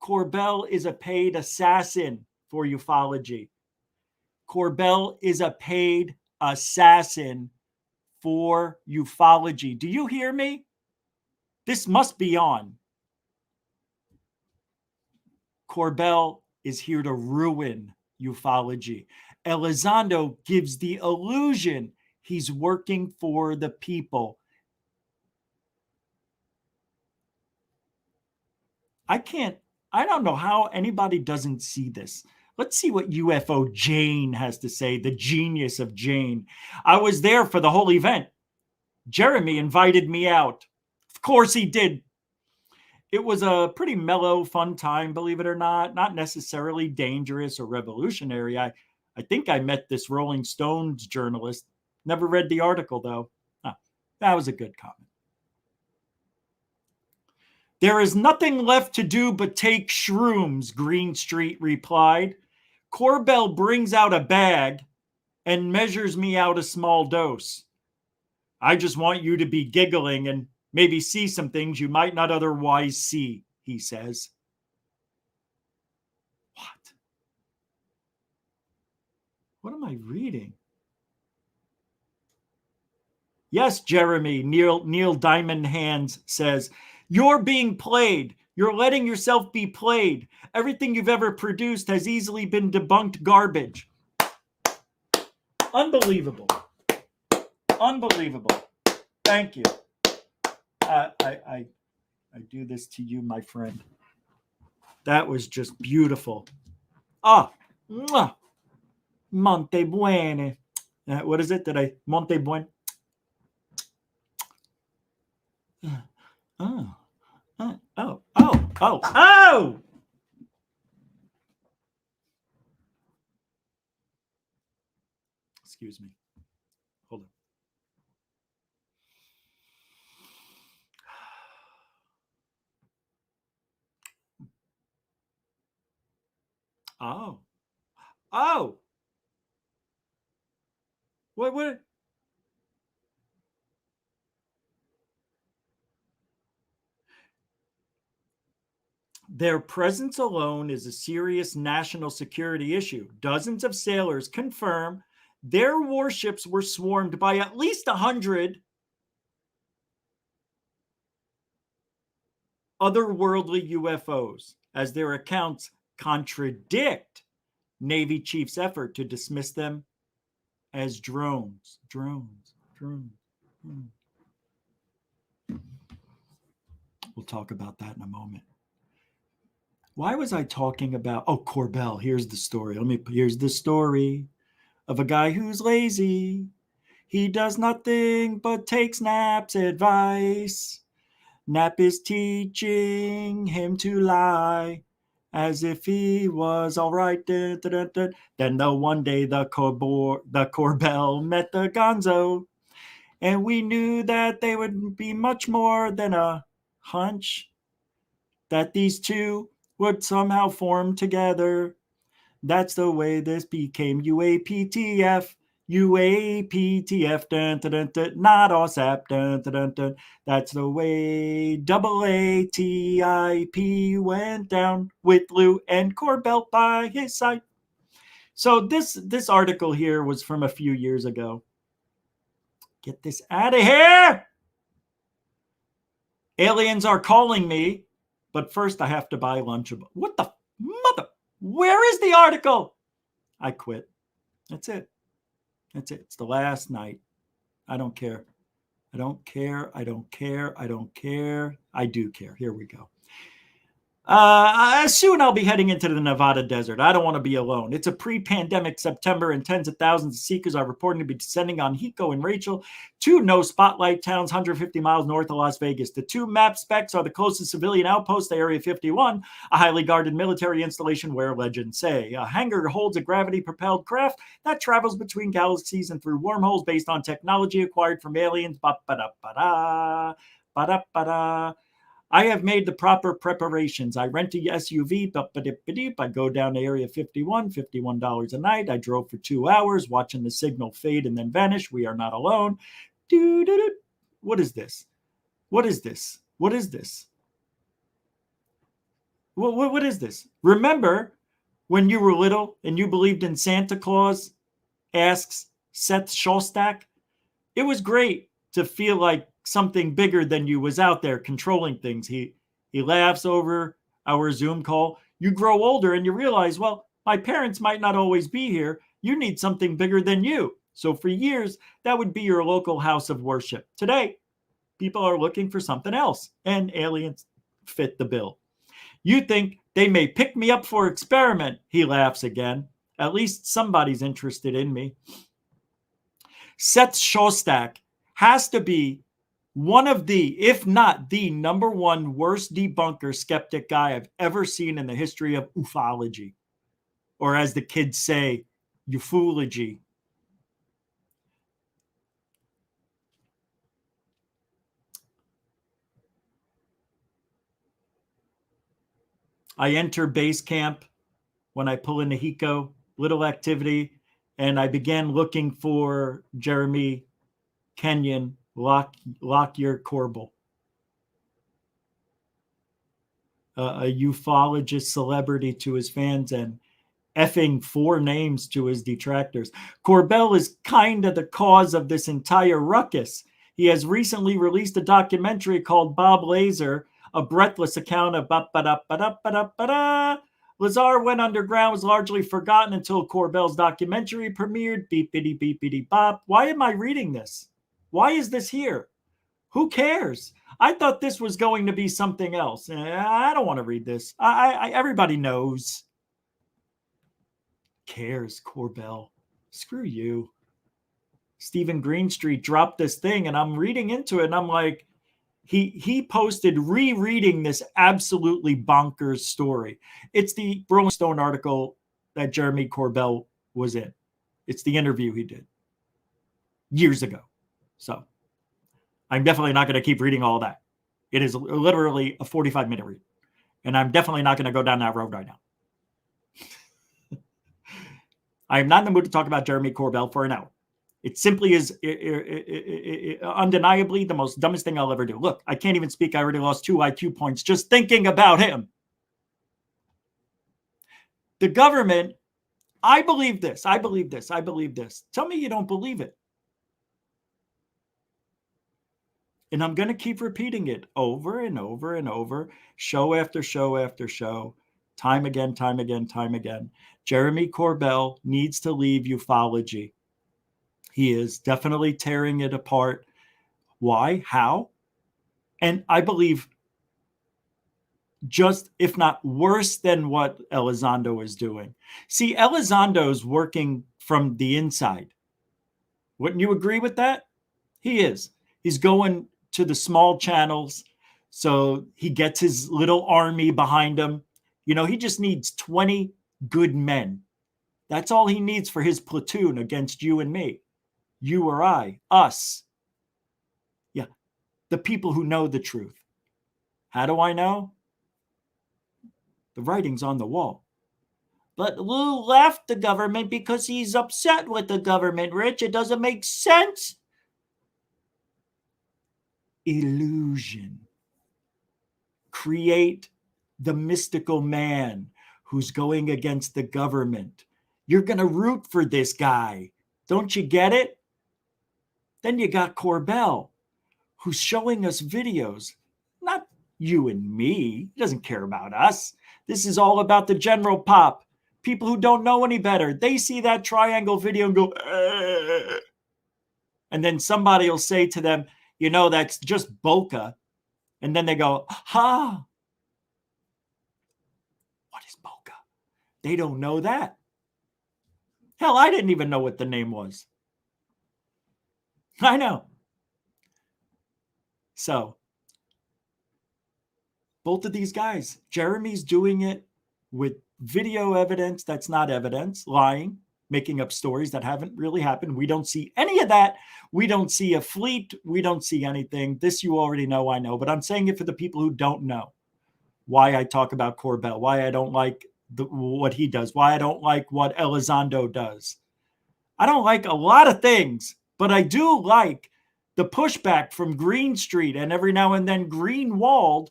Corbell is a paid assassin for ufology. Corbell is a paid assassin for ufology. Do you hear me? This must be on. Corbell is here to ruin ufology. Elizondo gives the illusion he's working for the people. I don't know how anybody doesn't see this. Let's see what UFO Jane has to say, the genius of Jane. I was there for the whole event. Jeremy invited me out. Of course he did. It was a pretty mellow, fun time, believe it or not. Not necessarily dangerous or revolutionary. I I think I met this Rolling Stones journalist. Never read the article, though. That was a good comment. There is nothing left to do but take shrooms, Greenstreet replied. Corbell brings out a bag and measures me out a small dose. I just want you to be giggling and maybe see some things you might not otherwise see, he says. What am I reading? Yes, Jeremy, Neil Diamond Hands says, you're being played. You're letting yourself be played. Everything you've ever produced has easily been debunked garbage. Unbelievable. Unbelievable. Thank you. I do this to you, my friend. That was just beautiful. Mwah. Monte Buene. What is it? Monte Buene? Oh! Excuse me. Hold on. Oh! What? Their presence alone is a serious national security issue. Dozens of sailors confirm their warships were swarmed by at least 100 otherworldly UFOs, as their accounts contradict Navy chief's effort to dismiss them as drones. We'll talk about that in a moment. Why was I talking about? Corbell. Here's the story. Here's the story of a guy who's lazy. He does nothing but takes Nap's advice. Nap is teaching him to lie as if he was all right. Then one day the Corbell met the Gonzo, and we knew that they would be much more than a hunch, that these two would somehow form together. That's the way this became UAPTF. UAPTF, dun, dun, dun, dun, not OSAP, dun, dun, dun, dun. That's the way AATIP went down with Lou and Corbell by his side. So this article here was from a few years ago. Get this out of here! Aliens are calling me, but first I have to buy Lunchable. What the mother? Where is the article? I quit. That's it. It's the last night. I don't care. I do care. I do care. Here we go. Soon I'll be heading into the Nevada desert. I don't want to be alone. It's a pre-pandemic September, and tens of thousands of seekers are reporting to be descending on Hiko and Rachel, two no-spotlight towns 150 miles north of Las Vegas. The two map specs are the closest civilian outpost to Area 51, a highly guarded military installation where legends say a hangar holds a gravity-propelled craft that travels between galaxies and through wormholes based on technology acquired from aliens. Ba-ba-da-ba-da, ba-da-ba-da. I have made the proper preparations. I rent a SUV. I go down to Area 51, $51 a night. I drove for 2 hours, watching the signal fade and then vanish. We are not alone. What is this? What is this? What is this? What is this? Remember when you were little and you believed in Santa Claus? Asks Seth Shostak. It was great to feel like something bigger than you was out there controlling things. He laughs over our Zoom call. You grow older and you realize, well, my parents might not always be here. You need something bigger than you. So for years, that would be your local house of worship. Today, people are looking for something else, and aliens fit the bill. You think they may pick me up for experiment, he laughs again. At least somebody's interested in me. Seth Shostak has to be one of the, if not the number one worst debunker skeptic guy I've ever seen in the history of UFOlogy. Or as the kids say, UFOlogy. I enter base camp when I pull into Hiko, little activity, and I began looking for Jeremy Kenyon Lockyer Corbel, a ufologist celebrity to his fans and effing 4 names to his detractors. Corbel is kind of the cause of this entire ruckus. He has recently released a documentary called Bob Lazar, a breathless account of ba-ba-da-ba-da-ba-da-ba-da. Lazar went underground, was largely forgotten until Corbel's documentary premiered. Beepity beepity bop. Why am I reading this? Why is this here? Who cares? I thought this was going to be something else. I don't want to read this. Everybody knows. Cares, Corbel. Screw you. Stephen Greenstreet dropped this thing, and I'm reading into it, and I'm like, he posted rereading this absolutely bonkers story. It's the Rolling Stone article that Jeremy Corbell was in. It's the interview he did years ago. So I'm definitely not going to keep reading all that. It is literally a 45-minute read. And I'm definitely not going to go down that road right now. I am not in the mood to talk about Jeremy Corbell for an hour. It simply is undeniably the most dumbest thing I'll ever do. Look, I can't even speak. I already lost 2 IQ points just thinking about him. The government, I believe this. I believe this. I believe this. Tell me you don't believe it. And I'm going to keep repeating it over and over and over, show after show after show, time again, time again, time again. Jeremy Corbell needs to leave ufology. He is definitely tearing it apart. Why? How? And I believe just, if not worse than what Elizondo is doing. See, Elizondo's working from the inside. Wouldn't you agree with that? He is. He's going to the small channels, so he gets his little army behind him. You know, he just needs 20 good men. That's all he needs for his platoon against you and me. You or I, us. Yeah, the people who know the truth. How do I know? The writing's on the wall. But Lou left the government because he's upset with the government, Rich. It doesn't make sense. Illusion. Create the mystical man who's going against the government. You're going to root for this guy. Don't you get it? Then you got Corbell, who's showing us videos. Not you and me. He doesn't care about us. This is all about the general pop. People who don't know any better. They see that triangle video and go, "Ugh." And then somebody will say to them, you know, that's just bokeh. And then they go, ha. What is bokeh? They don't know that. Hell, I didn't even know what the name was. I know. So, both of these guys, Jeremy's doing it with video evidence that's not evidence, lying, making up stories that haven't really happened. We don't see any of that. We don't see a fleet. We don't see anything. This you already know, I know, but I'm saying it for the people who don't know why I talk about Corbell, why I don't like what he does, why I don't like what Elizondo does. I don't like a lot of things, but I do like the pushback from Greenstreet and every now and then Greenwald.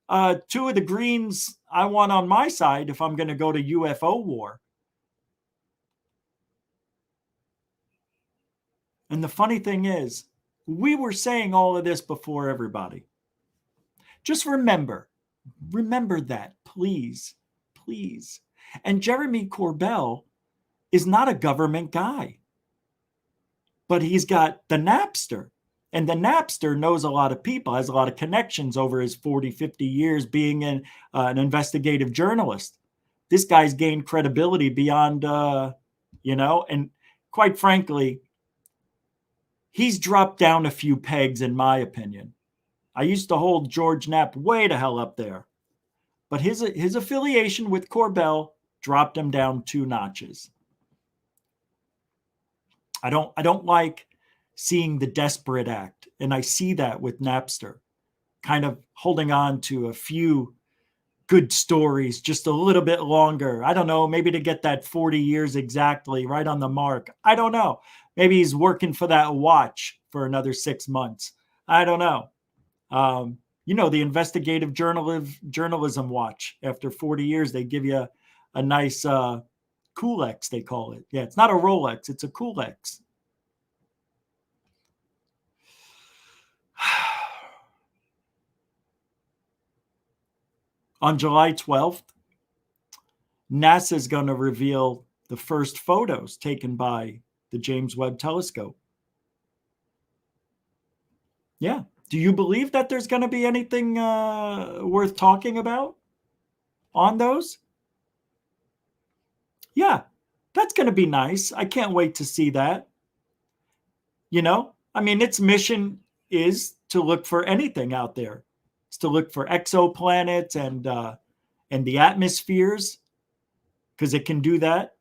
2 of the Greens I want on my side if I'm going to go to UFO war. And the funny thing is, we were saying all of this before everybody. Just remember that, please, please. And Jeremy Corbell is not a government guy, but he's got the Napster. And the Napster knows a lot of people, has a lot of connections over his 40, 50 years being an investigative journalist. This guy's gained credibility beyond, and quite frankly, he's dropped down a few pegs, in my opinion. I used to hold George Knapp way the hell up there. But his affiliation with Corbell dropped him down 2 notches. I don't like seeing the desperate act. And I see that with Napster, kind of holding on to a few good stories just a little bit longer. I don't know, maybe to get that 40 years exactly right on the mark. I don't know. Maybe he's working for that watch for another 6 months. I don't know. The investigative journalism watch. After 40 years, they give you a nice Coolx, they call it. Yeah, it's not a Rolex, it's a Coolx. On July 12th, NASA is going to reveal the first photos taken by the James Webb Telescope. Yeah. Do you believe that there's going to be anything worth talking about on those? Yeah, that's going to be nice. I can't wait to see that. Its mission is to look for anything out there. It's to look for exoplanets and the atmospheres, because it can do that.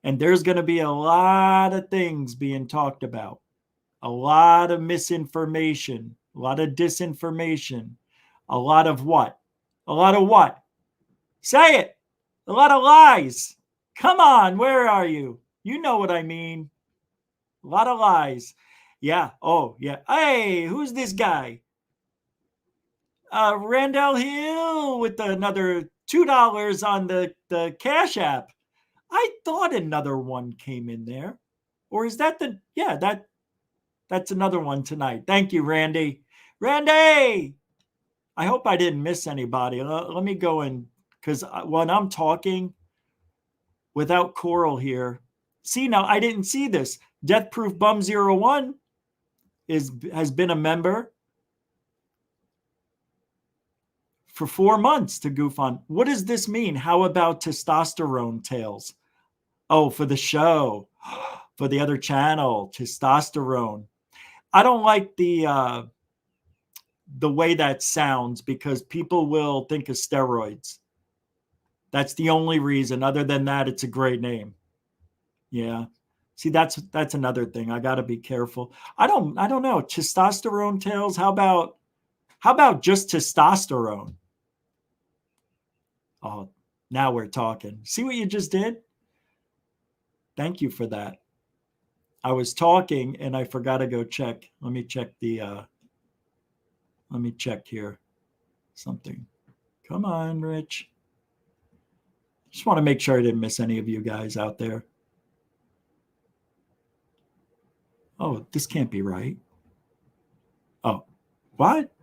And there's going to be a lot of things being talked about. A lot of misinformation, a lot of disinformation, a lot of what? A lot of what? Say it. A lot of lies. Come on, where are you? You know what I mean. A lot of lies. Yeah. Oh, yeah. Hey, who's this guy? Randall Hill with another $2 on the Cash App. I thought another one came in there. Or is that that's another one tonight. Thank you, Randy. Randy! I hope I didn't miss anybody. Let me go in, because when I'm talking without Coral here, see, now I didn't see this. Death Proof Bum 01 has been a member for 4 months to goof on. What does this mean? How about testosterone tales? Oh, for the show, for the other channel, testosterone. I don't like the way that sounds, because people will think of steroids. That's the only reason. Other than that, it's a great name. Yeah. See, that's another thing. I got to be careful. I don't know. Testosterone tales. How about just testosterone? Oh, now we're talking. See what you just did? Thank you for that. I was talking and I forgot to go check. Let me check here. Something. Come on, Rich. Just want to make sure I didn't miss any of you guys out there. Oh, this can't be right. Oh, what?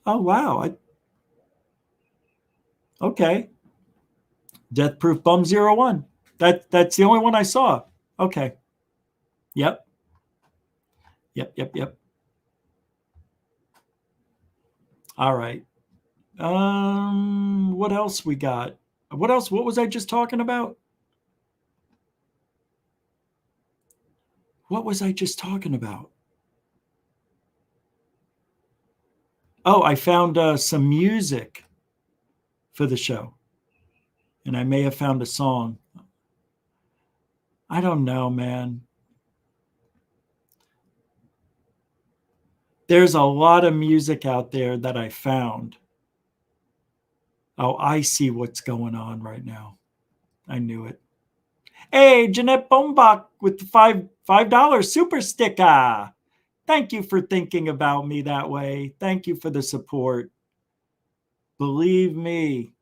Oh, wow. Okay. Death Proof Bum 01. That's the only one I saw. Okay. Yep. All right. What else we got? What else? What was I just talking about? What was I just talking about? Oh, I found some music for the show. And I may have found a song. I don't know, man. There's a lot of music out there that I found. Oh, I see what's going on right now. I knew it. Hey, Jeanette Bombach with the $5 super sticker. Thank you for thinking about me that way. Thank you for the support. Believe me,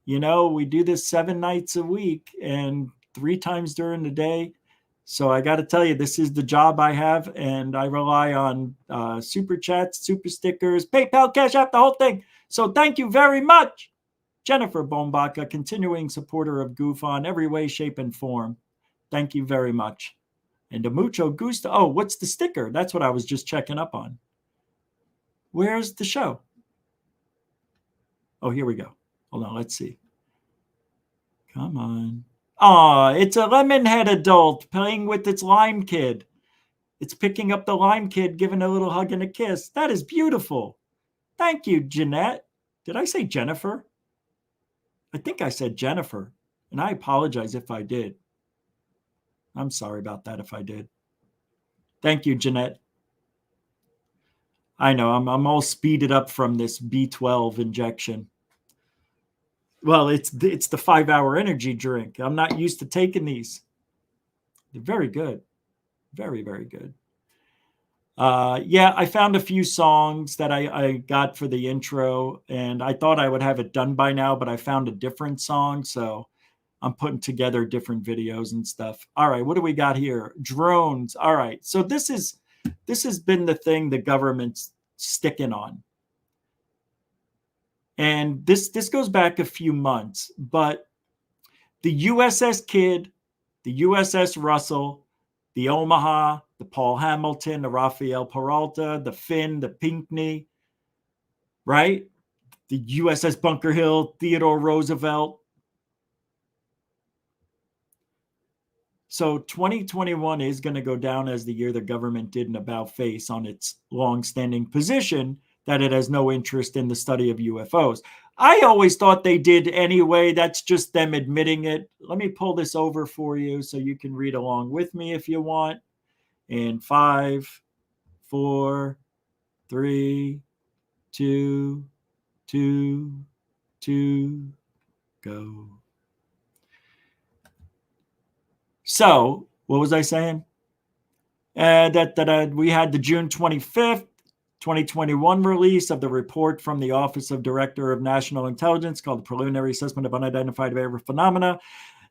we do this 7 nights a week and 3 times during the day. So I got to tell you, this is the job I have, and I rely on super chats, super stickers, PayPal, Cash App, the whole thing. So thank you very much. Jennifer Bombach, a continuing supporter of Goof on every way, shape, and form. Thank you very much. And a mucho gusto. Oh, what's the sticker? That's what I was just checking up on. Where's the show? Oh, here we go. Hold on, let's see. Come on. Oh, it's a lemon-head adult playing with its lime kid. It's picking up the lime kid, giving a little hug and a kiss. That is beautiful. Thank you, Jeanette. Did I say Jennifer? I think I said Jennifer, and I apologize if I did. I'm sorry about that if I did. Thank you, Jeanette. I know I'm all speeded up from this B12 injection. Well, it's the 5-hour energy drink. I'm not used to taking these. They're very good. Very, very good. Yeah, I found a few songs that I got for the intro, and I thought I would have it done by now, but I found a different song, so I'm putting together different videos and stuff. All right, what do we got here? Drones. All right, so this has been the thing the government's sticking on. And this goes back a few months, but the USS Kidd, the USS Russell, the Omaha, the Paul Hamilton, the Rafael Peralta, the Finn, the Pinckney, right? The USS Bunker Hill, Theodore Roosevelt. So 2021 is going to go down as the year the government did an about face on its long-standing position that it has no interest in the study of UFOs. I always thought they did anyway. That's just them admitting it. Let me pull this over for you so you can read along with me if you want. In 5, 4, 3, 2, 2, go. So, what was I saying? That we had the June 25th, 2021 release of the report from the Office of Director of National Intelligence called the Preliminary Assessment of Unidentified Aerial Phenomena.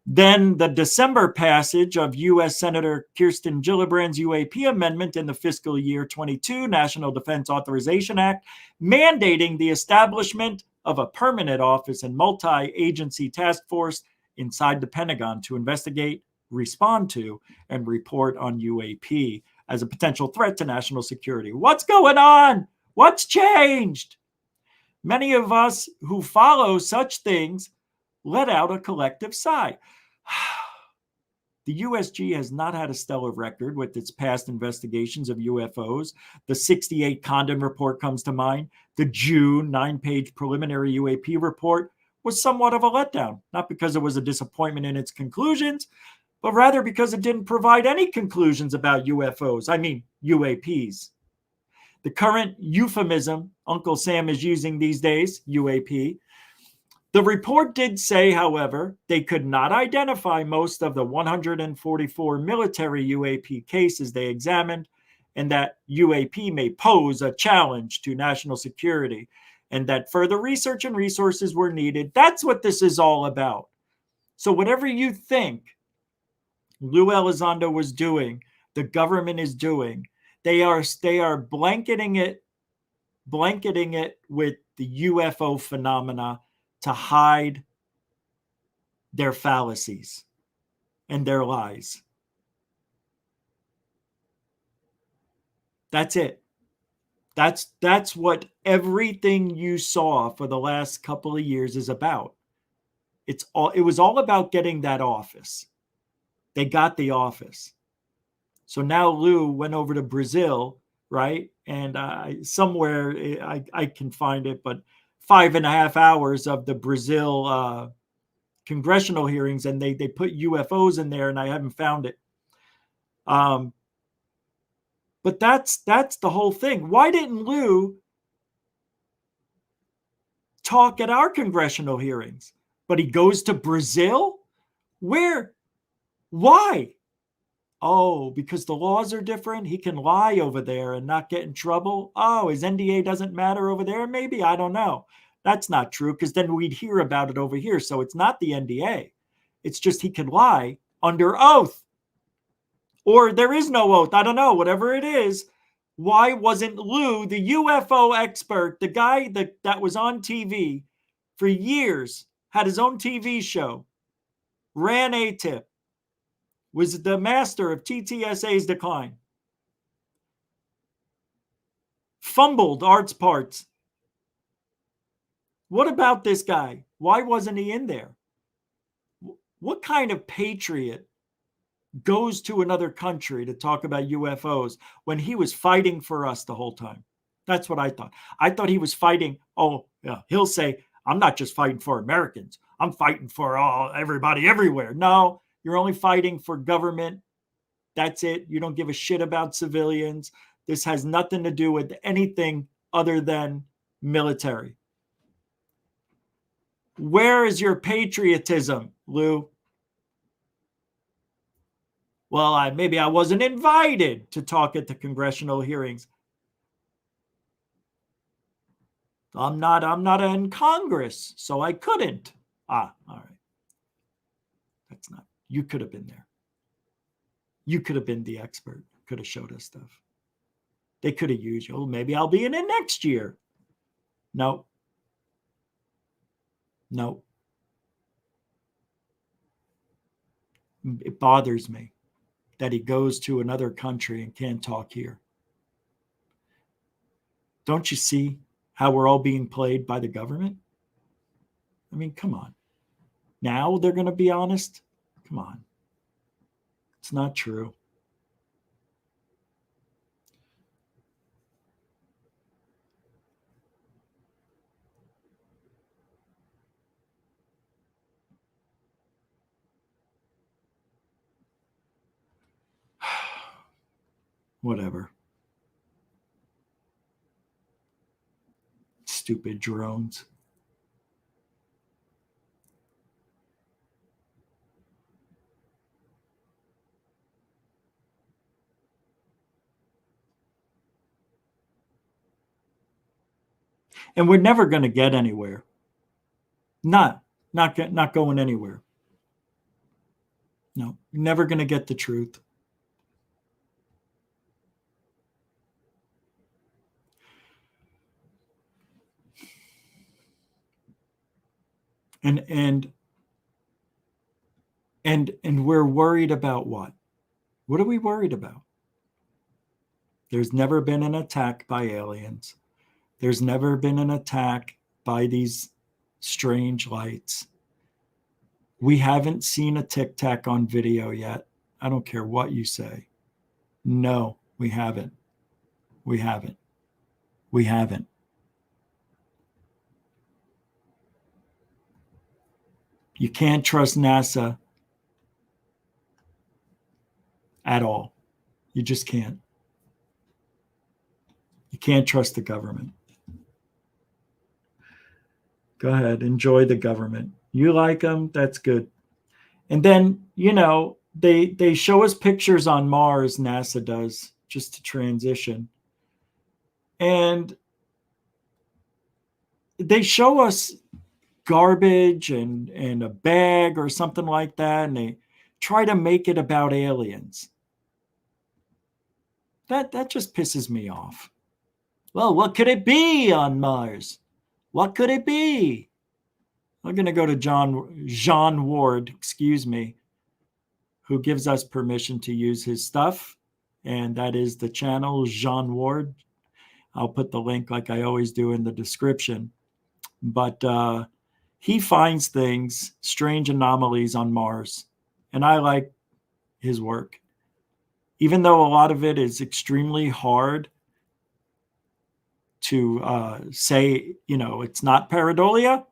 Then the December passage of U.S. Senator Kirsten Gillibrand's UAP amendment in the fiscal year 22 National Defense Authorization Act, mandating the establishment of a permanent office and multi-agency task force inside the Pentagon to investigate, respond to, and report on UAP as a potential threat to national security. What's going on? What's changed? Many of us who follow such things let out a collective sigh. The USG has not had a stellar record with its past investigations of UFOs. The 68 Condon report comes to mind. The June 9-page preliminary UAP report was somewhat of a letdown, not because it was a disappointment in its conclusions, but rather because it didn't provide any conclusions about UFOs. I mean, UAPs. The current euphemism Uncle Sam is using these days, UAP. The report did say, however, they could not identify most of the 144 military UAP cases they examined, and that UAP may pose a challenge to national security, and that further research and resources were needed. That's what this is all about. So whatever you think Lou Elizondo was doing, the government is doing, they are blanketing it with the UFO phenomena to hide their fallacies and their lies. That's it. That's what everything you saw for the last couple of years is about. It was all about getting that office. They got the office. So now Lou went over to Brazil, right? And somewhere I can find it, but 5.5 hours of the Brazil congressional hearings, and they put UFOs in there, and I haven't found it. But that's the whole thing. Why didn't Lou talk at our congressional hearings? But he goes to Brazil? Where? Why? Oh, because the laws are different. He can lie over there and not get in trouble. Oh, his NDA doesn't matter over there? Maybe, I don't know. That's not true, because then we'd hear about it over here. So it's not the NDA. It's just he can lie under oath. Or there is no oath. I don't know. Whatever it is. Why wasn't Lou, the UFO expert, the guy that was on TV for years, had his own TV show, ran ATIP, was the master of TTSA's decline, fumbled arts parts. What about this guy? Why wasn't he in there? What kind of patriot goes to another country to talk about UFOs when he was fighting for us the whole time? That's what I thought. I thought he was fighting. Oh, yeah, he'll say, I'm not just fighting for Americans. I'm fighting for everybody everywhere. No, you're only fighting for government That's it. You don't give a shit about civilians. This has nothing to do with anything other than military. Where is your patriotism, Lou? Well, maybe I wasn't invited to talk at the congressional hearings. I'm not in Congress, so I couldn't. All right. That's not. You could have been there. You could have been the expert. Could have showed us stuff. They could have used you. Oh, maybe I'll be in it next year. No. It bothers me that he goes to another country and can't talk here. Don't you see how we're all being played by the government? I mean, come on. Now they're going to be honest? Come on. It's not true. Whatever. Stupid drones. And we're never going to get anywhere. Not going anywhere. No, you're never going to get the truth. And we're worried about what? What are we worried about? There's never been an attack by aliens. There's never been an attack by these strange lights. We haven't seen a Tic Tac on video yet. I don't care what you say. No, we haven't. We haven't. We haven't. You can't trust NASA at all. You just can't. You can't trust the government. Go ahead, enjoy the government. You like them, that's good. And then, they show us pictures on Mars, NASA does, just to transition. And they show us garbage and a bag or something like that, and they try to make it about aliens. That just pisses me off. Well, what could it be on Mars? What could it be? I'm going to go to John Ward, who gives us permission to use his stuff. And that is the channel, John Ward. I'll put the link like I always do in the description. But he finds things, strange anomalies on Mars. And I like his work. Even though a lot of it is extremely hard to say, it's not pareidolia.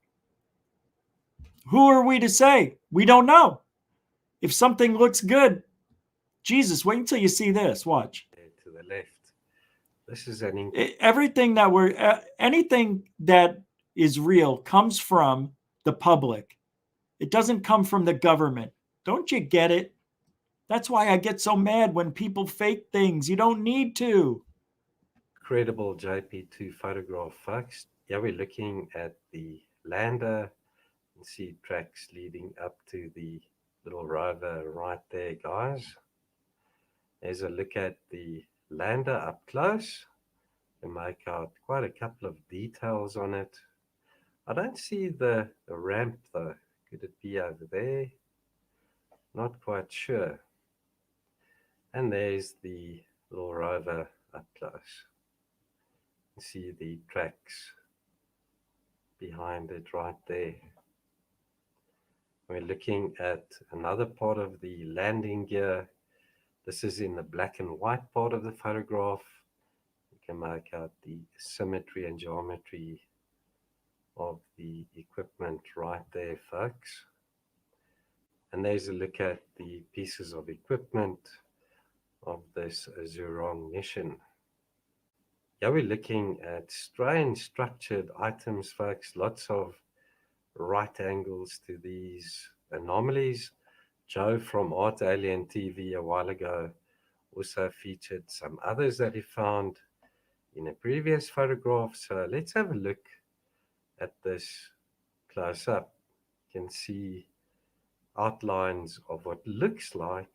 Who are we to say? We don't know. If something looks good, Jesus, wait until you see this. Watch. To the left. This is an everything that anything that is real comes from the public. It doesn't come from the government. Don't you get it? That's why I get so mad when people fake things. You don't need to. Credible JP2 photograph, folks. Yeah, we're looking at the lander and see tracks leading up to the little rover right there, guys. There's a look at the lander up close. You make out quite a couple of details on it. I don't see the ramp though. Could it be over there? Not quite sure. And there's the little rover up close. You see the tracks behind it right there. We're looking at another part of the landing gear. This is in the black and white part of the photograph. You can make out the symmetry and geometry of the equipment right there, folks. And there's a look at the pieces of equipment. of this Zhurong mission. Yeah, we're looking at strange structured items, folks. Lots of right angles to these anomalies. Joe from Art Alien TV a while ago also featured some others that he found in a previous photograph. So let's have a look at this close up. You can see outlines of what looks like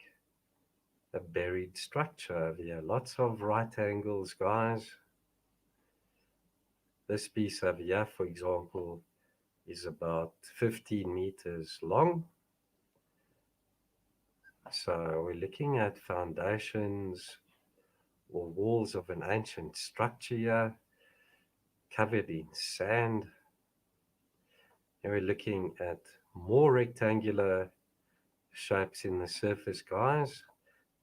a buried structure over here. Lots of right angles, guys. This piece over here, for example, is about 15 meters long. So we're looking at foundations or walls of an ancient structure here, covered in sand. And we're looking at more rectangular shapes in the surface, guys.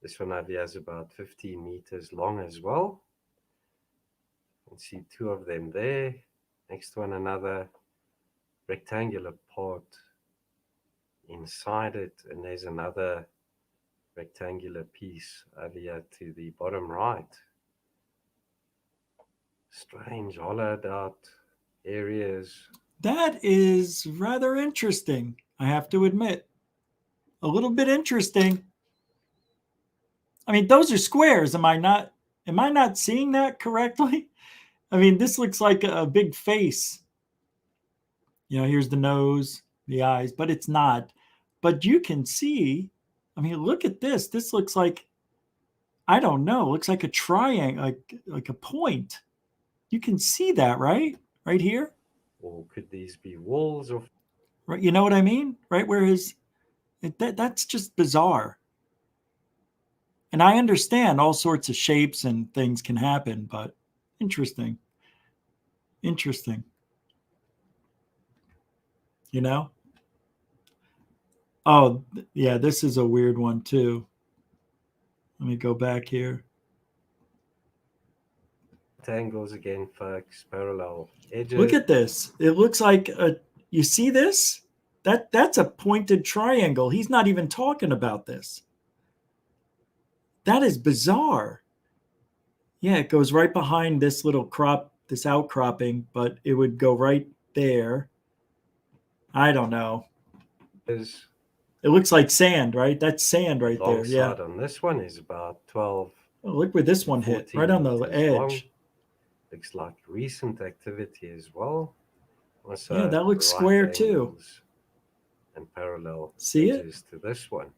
This one over here is about 15 meters long as well. You can see two of them there. Next one, another rectangular part inside it, and there's another rectangular piece over here to the bottom right. Strange hollowed out areas. That is rather interesting, I have to admit. A little bit interesting. I mean, those are squares. Am I not seeing that correctly? I mean, this looks like a big face. You know, here's the nose, the eyes, but it's not. But you can see, I mean, look at this. This looks like, I don't know, looks like a triangle, like a point. You can see that, right? Right here? Or could these be walls of... Right, you know what I mean? Right where that's just bizarre. And I understand all sorts of shapes and things can happen, but interesting. Interesting. You know? Oh, yeah, this is a weird one too. Let me go back here. Angles again, folks, parallel edges. Look at this. It looks like you see this? That's a pointed triangle. He's not even talking about this. That is bizarre. Yeah, it goes right behind this little this outcropping, but it would go right there. I don't know. It looks like sand, right? That's sand right there. Yeah. On this one is about 12. Oh, look where this one hit, right on the edge. Long. Looks like recent activity as well. Also, yeah, that looks square too. And parallel See edges to this one.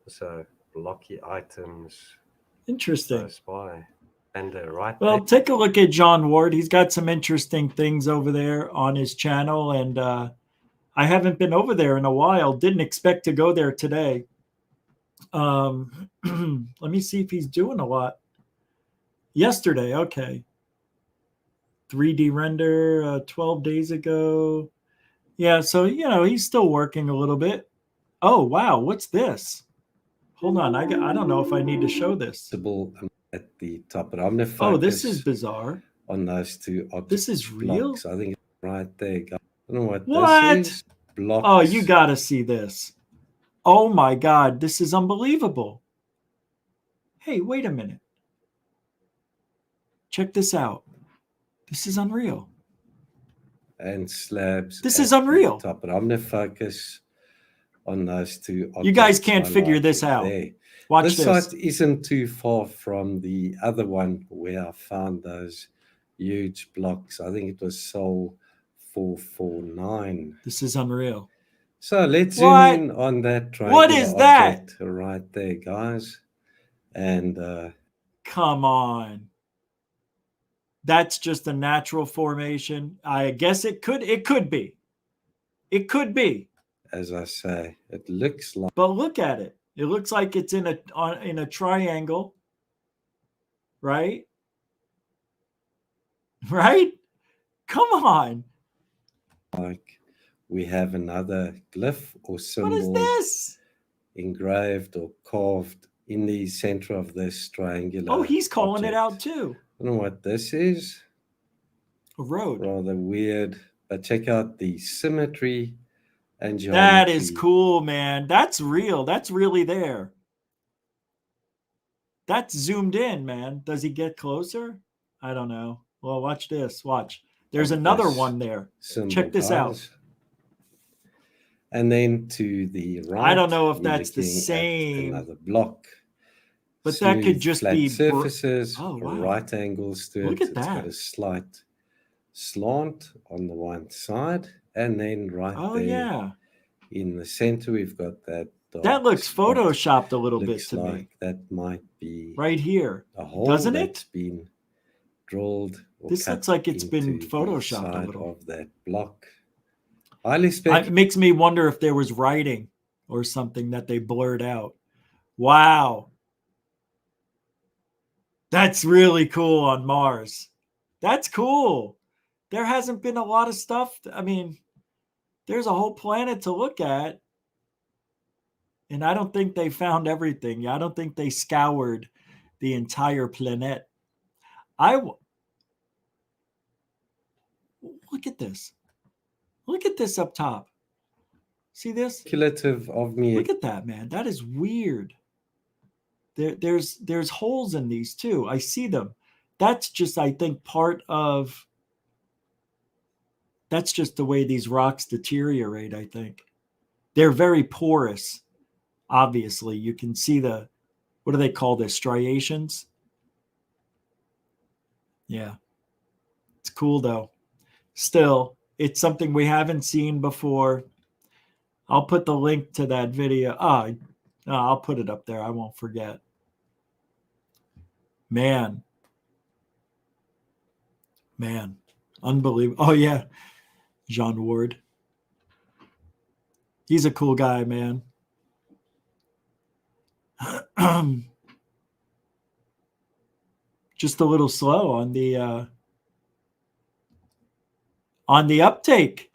So blocky items. Interesting. By. And right. Well, take a look at John Ward. He's got some interesting things over there on his channel, and I haven't been over there in a while. Didn't expect to go there today. Let me see if he's doing a lot. Yesterday, okay. 3D render 12 days ago. Yeah, so, you know, he's still working a little bit. Oh, wow, what's this? Hold on, I don't know if I need to show this. At the top, but I'm going to focus. Oh, this is bizarre. On those two objects. This is real? Blocks. I think it's right there. I don't know what this is. Blocks. Oh, you got to see this. Oh, my God, this is unbelievable. Hey, wait a minute. Check this out. This is unreal. And slabs. This is unreal. Top, but I'm going to focus on those two objects. You guys can't figure this out. There. Watch this this. site isn't too far from the other one where I found those huge blocks. I think it was Sol 449. This is unreal. So let's zoom in on that triangular What is that? Right there, guys. And come on. That's just a natural formation. I guess it could be. It could be. As I say, it looks like. But look at it. It looks like it's in a triangle, right? Right? Come on. Like we have another glyph or symbol. What is this? Engraved or carved in the center of this triangular. Oh, he's calling it out too. I don't know what this is. A road. Rather weird. But check out the symmetry. And that is cool, man. That's real. That's really there. That's zoomed in, man. Does he get closer? I don't know. Well, watch this. Watch. There's of another this one there. symbol, Check this out. guys. And then to the right, I don't know if we're that's the looking at same. another block. But that could Smooth, just flat be surfaces, Oh, wow. right angles to Look it. at It's got that. a slight slant on the one side, and then right Oh, there yeah. in the center, we've got that. That looks spot. photoshopped a little bit Looks to like me. that might be Right here. a hole Doesn't that's it? been drilled. Or This cut looks like it's been into the photoshopped a side little. of that block. Highly It speculative. makes me wonder if there was writing or something that they blurred out. Wow. That's really cool on Mars. That's cool. There hasn't been a lot of stuff. I mean, there's a whole planet to look at. And I don't think they found everything. I don't think they scoured the entire planet. Look at this. Look at this up top. See this? Speculative of me. Look at that, man. That is weird. There's holes in these too. I see them. That's just, I think, that's just the way these rocks deteriorate, I think. They're very porous, obviously. You can see what do they call this? Striations? Yeah. It's cool, though. Still, it's something we haven't seen before. I'll put the link to that video. I'll put it up there. I won't forget. Man. Unbelievable. Oh, yeah. John Ward. He's a cool guy, man. Just a little slow on the uptake.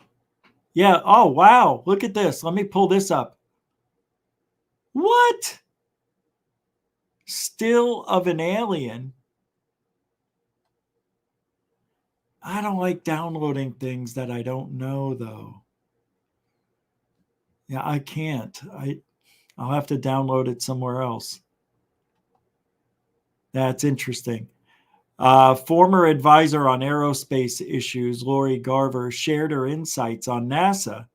Yeah. Oh, wow. Look at this. Let me pull this up. What? Still of an alien. I don't like downloading things that I don't know, though. Yeah, I can't. I'll have to download it somewhere else. That's interesting. Former advisor on aerospace issues, Lori Garver, shared her insights on NASA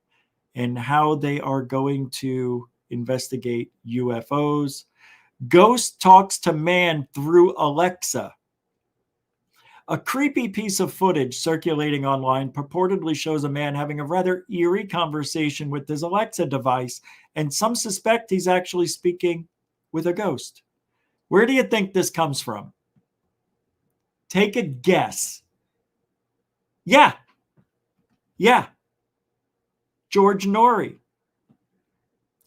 and how they are going to investigate UFOs. Ghost talks to man through Alexa. A creepy piece of footage circulating online purportedly shows a man having a rather eerie conversation with his Alexa device, and some suspect he's actually speaking with a ghost. Where do you think this comes from? Take a guess. Yeah. George Norrie.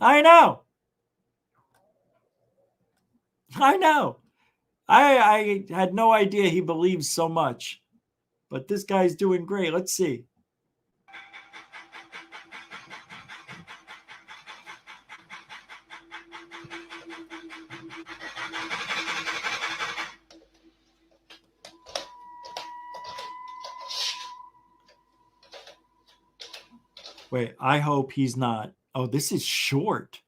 I know. I had no idea he believes so much, but this guy's doing great. Let's see. Wait, I hope he's not. Oh, this is short.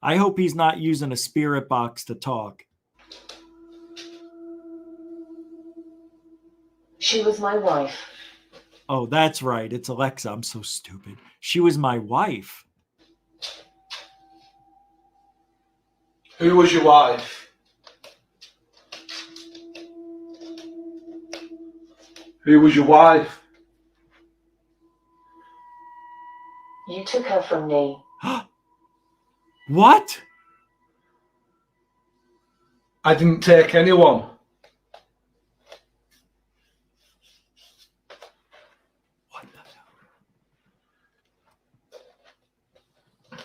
I hope he's not using a spirit box to talk. She was my wife. Oh, that's right. It's Alexa. I'm so stupid. She was my wife. Who was your wife? Who was your wife? You took her from me. What? I didn't take anyone. What the hell?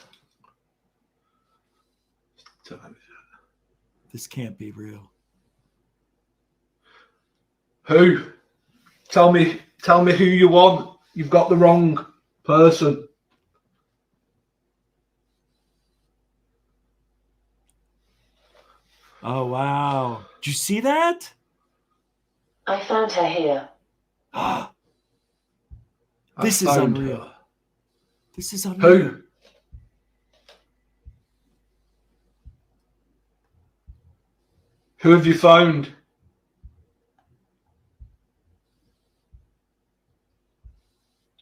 This can't be real. Who? Tell me who you want. You've got the wrong person. Oh, wow. Did you see that? I found her here. This is found unreal. her. This is unreal. Who? Who have you found?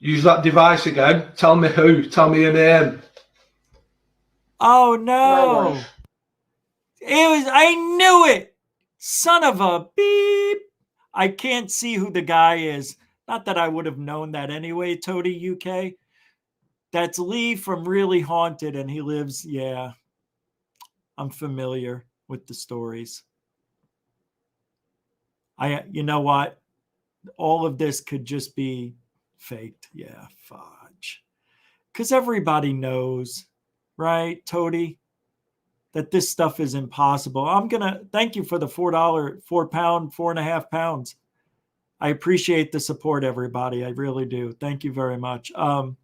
Use that device again. Tell me who. Tell me your name. Oh My no. wife. I knew it. Son of a beep. I can't see who the guy is. Not that I would have known that anyway, Toady UK. That's Lee from Really Haunted, and he lives, yeah. I'm familiar with the stories. You know what? All of this could just be faked. Yeah, fudge. Because everybody knows, right, Toady, that this stuff is impossible. I'm going to thank you for the $4, 4.5 pounds. I appreciate the support, everybody. I really do. Thank you very much. I'm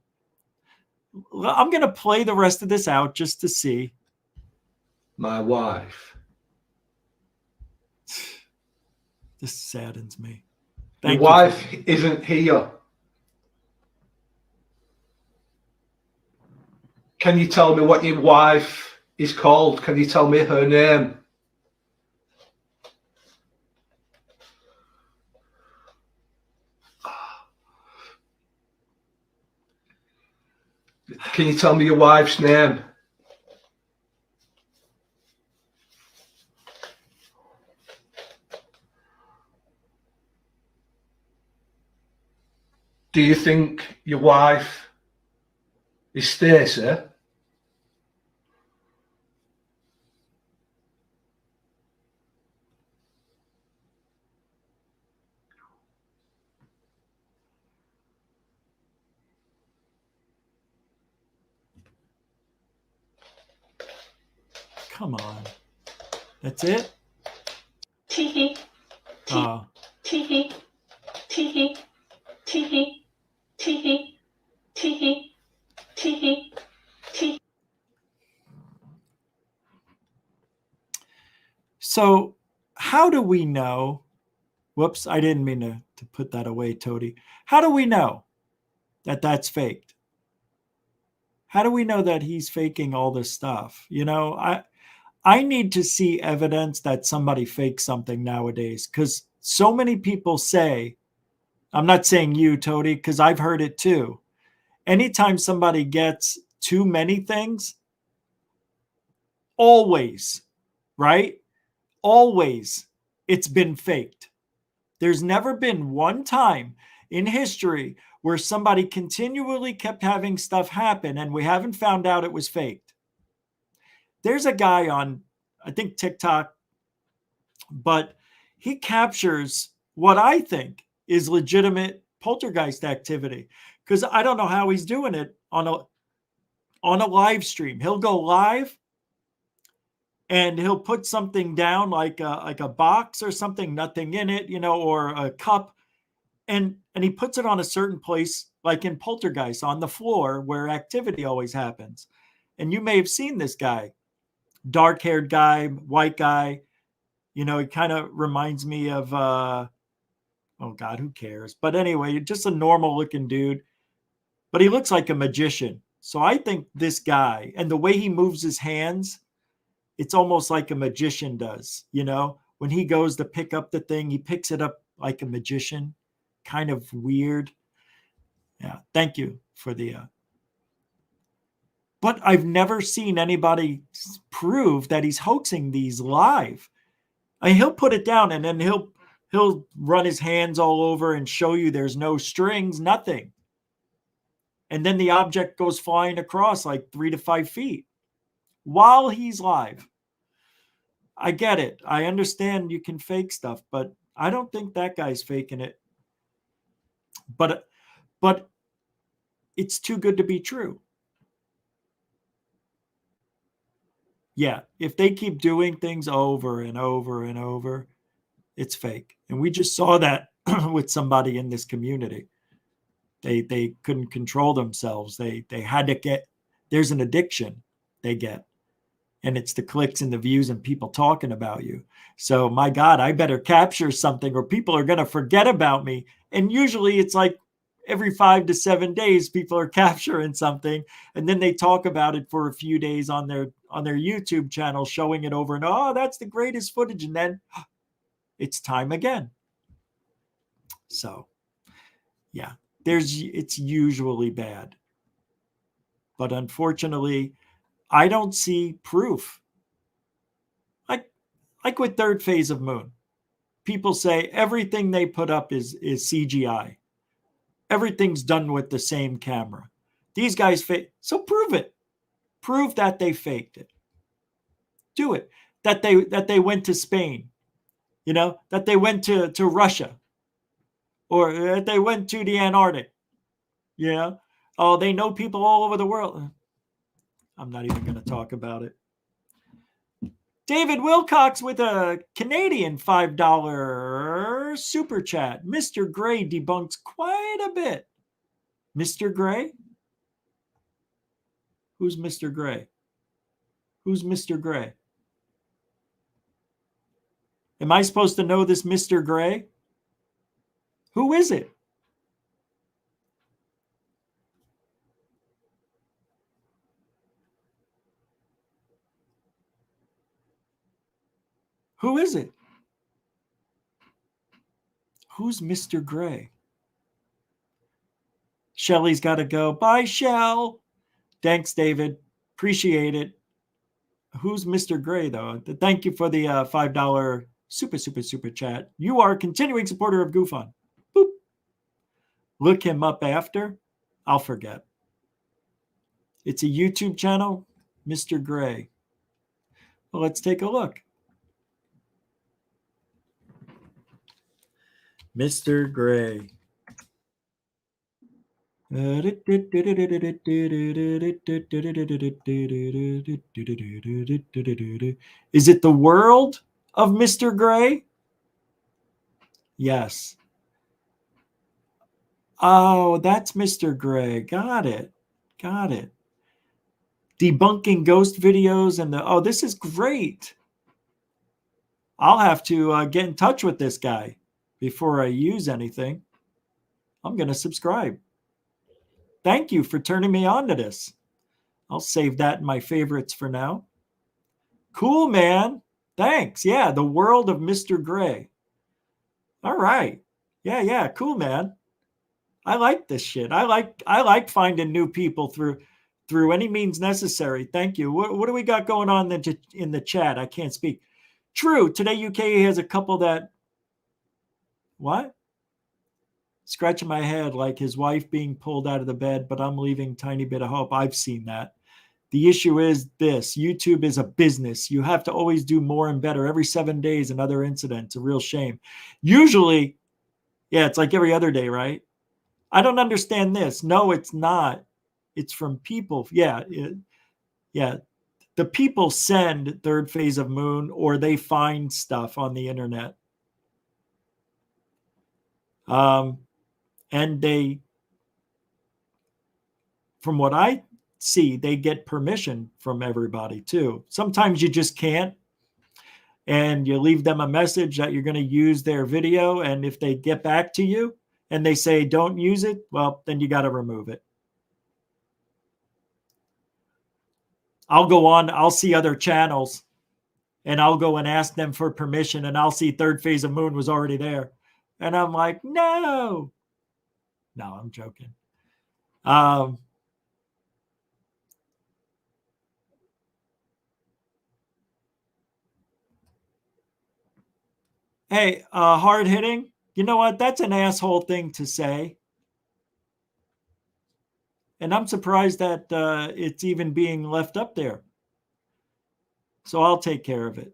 going to play the rest of this out just to see. My wife. This saddens me. Your Thank wife isn't here. Can you tell me what your wife is called? Can you tell me her name? Can you tell me your wife's name? Do you think your wife is Stacey? Come on. That's it? Teehee. Oh. Teehee. Teehee. Teehee. Teehee. Teehee. Teehee. Teehee. So how do we know? Whoops, I didn't mean to put that away, Toady. How do we know that that's faked? How do we know that he's faking all this stuff? You know, I need to see evidence that somebody fakes something nowadays, because so many people say, I'm not saying you, Toady, because I've heard it too. Anytime somebody gets too many things, always, right? Always, it's been faked. There's never been one time in history where somebody continually kept having stuff happen and we haven't found out it was faked. There's a guy on, I think, TikTok, but he captures what I think is legitimate poltergeist activity, because I don't know how he's doing it on a live stream. He'll go live and he'll put something down like a box or something, nothing in it, you know, or a cup, and he puts it on a certain place, like in Poltergeist, on the floor where activity always happens. And you may have seen this guy, dark-haired guy, white guy. You know, he kind of reminds me of, oh God, who cares? But anyway, just a normal-looking dude. But he looks like a magician. So I think this guy, and the way he moves his hands, it's almost like a magician does, you know? When he goes to pick up the thing, he picks it up like a magician. Kind of weird. Yeah, thank you for the... But I've never seen anybody prove that he's hoaxing these live. I mean, he'll put it down and then he'll run his hands all over and show you there's no strings, nothing. And then the object goes flying across like 3 to 5 feet while he's live. I get it. I understand you can fake stuff, but I don't think that guy's faking it. But it's too good to be true. Yeah, if they keep doing things over and over and over, it's fake. And we just saw that with somebody in this community. They couldn't control themselves. They had to get, there's an addiction they get. And it's the clicks and the views and people talking about you. So my God, I better capture something or people are going to forget about me. And usually it's like every 5 to 7 days, people are capturing something and then they talk about it for a few days on on their YouTube channel showing it over and oh, that's the greatest footage. And then it's time again. So, yeah, it's usually bad. But unfortunately, I don't see proof. Like with third phase of moon, people say everything they put up is CGI. Everything's done with the same camera. These guys fake. So prove it. Prove that they faked it. Do it. That they went to Spain. You know, that they went to Russia. Or that they went to the Antarctic. You know? Oh, they know people all over the world. I'm not even going to talk about it. David Wilcox with a Canadian $5 super chat. Mr. Gray debunks quite a bit. Mr. Gray? Who's Mr. Gray? Who's Mr. Gray? Am I supposed to know this Mr. Gray? Who is it? Who is it? Who's Mr. Gray? Shelly's got to go. Bye, Shell. Thanks, David. Appreciate it. Who's Mr. Gray, though? Thank you for the $5 super chat. You are a continuing supporter of GoofOn. Boop. Look him up after. I'll forget. It's a YouTube channel, Mr. Gray. Well, let's take a look. Mr. Gray. Is it the world of Mr. Gray? Yes. Oh, that's Mr. Gray. Got it. Got it. Debunking ghost videos and oh, this is great. I'll have to get in touch with this guy before I use anything. I'm going to subscribe. Thank you for turning me on to this. I'll save that in my favorites for now. Cool, man. Thanks. Yeah, the world of Mr. Gray. All right. Yeah, cool, man. I like this shit. I like finding new people through any means necessary. Thank you. What do we got going on in the chat? I can't speak. True. Today UK has a couple that what? Scratching my head like his wife being pulled out of the bed, but I'm leaving tiny bit of hope. I've seen that. The issue is this. YouTube is a business. You have to always do more and better. Every 7 days, another incident. It's a real shame. Usually, yeah, it's like every other day, right? I don't understand this. No, it's not. It's from people. Yeah. The people send third phase of moon or they find stuff on the internet. And they, from what I see, they get permission from everybody too. Sometimes you just can't. And you leave them a message that you're going to use their video. And if they get back to you and they say, don't use it, well, then you got to remove it. I'll go on, I'll see other channels and I'll go and ask them for permission and I'll see third phase of moon was already there. And I'm like, no, I'm joking. Hey, hard hitting. You know what? That's an asshole thing to say. And I'm surprised that it's even being left up there. So I'll take care of it.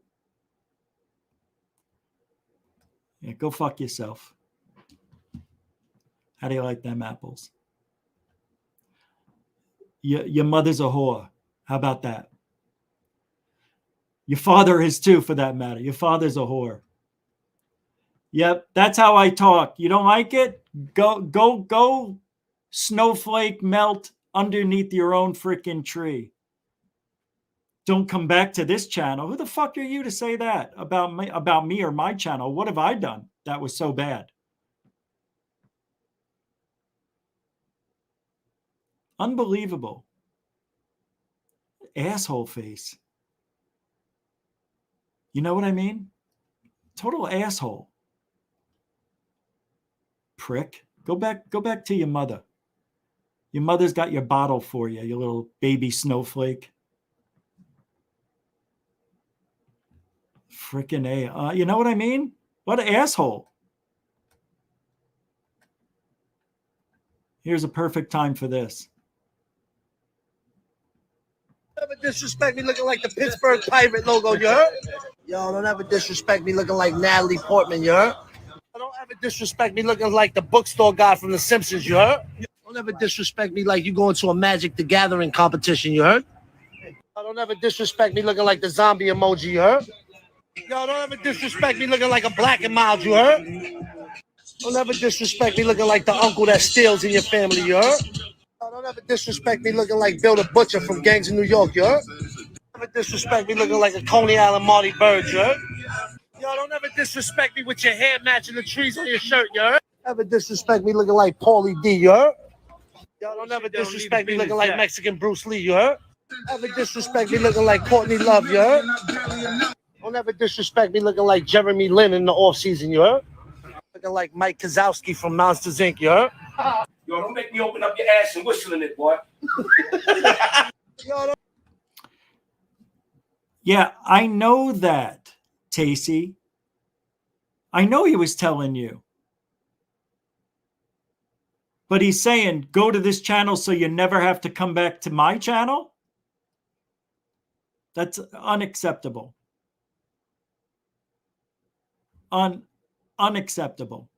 Yeah, go fuck yourself. How do you like them apples? Your mother's a whore. How about that? Your father is too, for that matter. Your father's a whore. Yep, that's how I talk. You don't like it? Go snowflake melt underneath your own freaking tree. Don't come back to this channel. Who the fuck are you to say that about me or my channel? What have I done that was so bad? Unbelievable. Asshole face. You know what I mean? Total asshole. Prick. Go back to your mother. Your mother's got your bottle for you, you little baby snowflake. Frickin' A. You know what I mean? What an asshole. Here's a perfect time for this. Don't ever disrespect me looking like the Pittsburgh Pirate logo, you heard? Yo, don't ever disrespect me looking like Natalie Portman, you heard? Don't ever disrespect me looking like the bookstore guy from The Simpsons, you heard? Don't ever disrespect me like you going to a Magic the Gathering competition, you heard? Don't ever disrespect me looking like the zombie emoji, you heard? Yo, don't ever disrespect me looking like a Black and Mild, you heard? Don't ever disrespect me looking like the uncle that steals in your family, you heard? Don't ever disrespect me looking like Bill the Butcher from Gangs of New York, you heard? Don't ever disrespect me looking like a Coney Island Marty Bird, you heard? Yo, don't ever disrespect me with your hair matching the trees on your shirt, you heard? Ever disrespect me looking like Paulie D, you heard? Yo, don't ever disrespect me looking like Mexican Bruce Lee, you heard? Ever disrespect me looking like Courtney Love, you heard? Don't ever disrespect me looking like Jeremy Lin in the off season, you heard? Looking like Mike Kozowski from Monsters Inc., you heard? Yo, don't make me open up your ass and whistle in it, boy. Yeah, I know that, Tacey. I know he was telling you. But he's saying, go to this channel so you never have to come back to my channel? That's unacceptable. Unacceptable.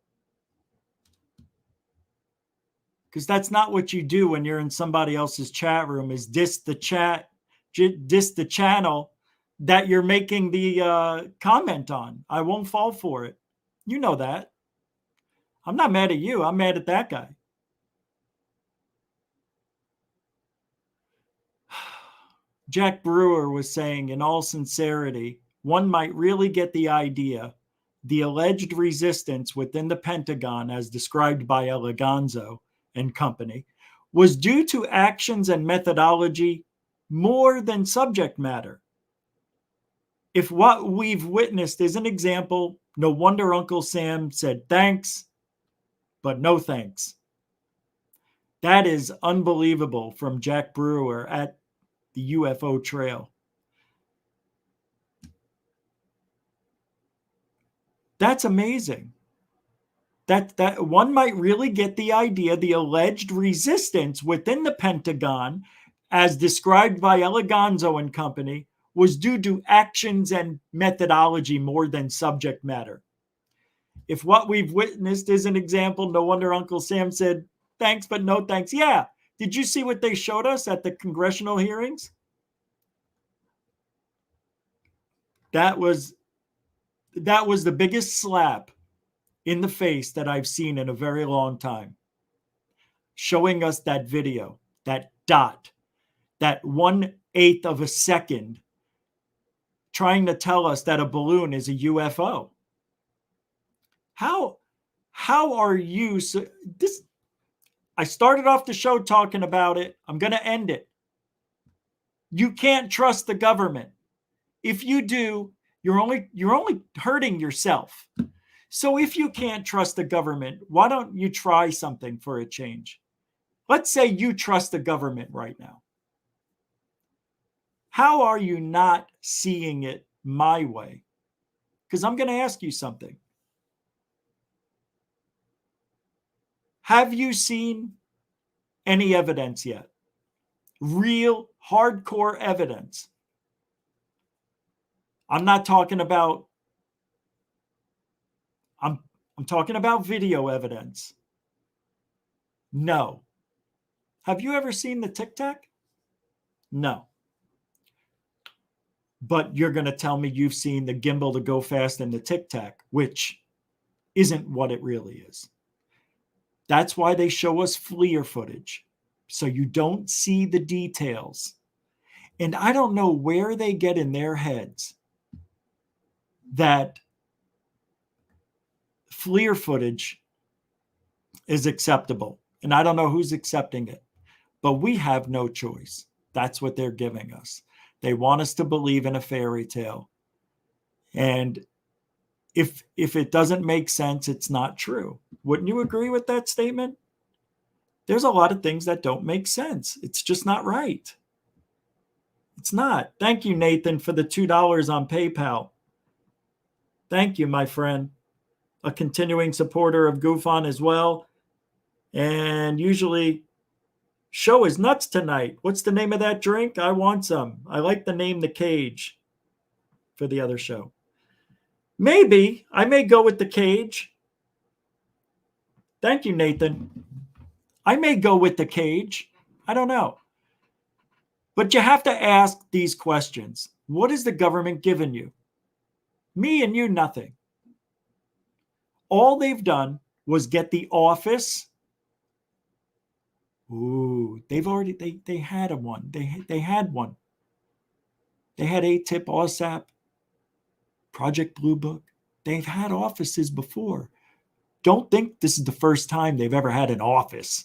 Because that's not what you do when you're in somebody else's chat room, is diss the channel that you're making the comment on. I won't fall for it. You know that. I'm not mad at you. I'm mad at that guy. Jack Brewer was saying, in all sincerity, one might really get the idea the alleged resistance within the Pentagon, as described by Eleganzo and company, was due to actions and methodology more than subject matter. If what we've witnessed is an example, no wonder Uncle Sam said thanks, but no thanks. That is unbelievable from Jack Brewer at the UFO Trail. That's amazing. That one might really get the idea the alleged resistance within the Pentagon, as described by Eleganzo and company, was due to actions and methodology more than subject matter. If what we've witnessed is an example, no wonder Uncle Sam said, thanks, but no thanks. Yeah. Did you see what they showed us at the congressional hearings? That was the biggest slap in the face that I've seen in a very long time. Showing us that video, that dot, that 1/8 of a second, trying to tell us that a balloon is a UFO. How are you? I started off the show talking about it. I'm going to end it. You can't trust the government. If you do, you're only hurting yourself. So if you can't trust the government, why don't you try something for a change? Let's say you trust the government right now. How are you not seeing it my way? Because I'm going to ask you something. Have you seen any evidence yet? Real hardcore evidence. I'm not talking about, I'm talking about video evidence. No. Have you ever seen the Tic Tac? No. But you're going to tell me you've seen the gimbal to go fast and the Tic Tac, which isn't what it really is. That's why they show us FLIR footage, so you don't see the details. And I don't know where they get in their heads that FLIR footage is acceptable. And I don't know who's accepting it, but we have no choice. That's what they're giving us. They want us to believe in a fairy tale. And if it doesn't make sense, it's not true. Wouldn't you agree with that statement? There's a lot of things that don't make sense. It's just not right. It's not. Thank you, Nathan, for the $2 on PayPal. Thank you, my friend. A continuing supporter of GoofOn as well. And usually, show is nuts tonight. What's the name of that drink? I want some. I like the name The Cage for the other show. Maybe. I may go with The Cage. Thank you, Nathan. I may go with The Cage. I don't know. But you have to ask these questions. What has the government given you? Me and you, nothing. All they've done was get the office. Ooh, they've already, they had one. They had one. They had ATIP, OSAP, Project Blue Book. They've had offices before. Don't think this is the first time they've ever had an office.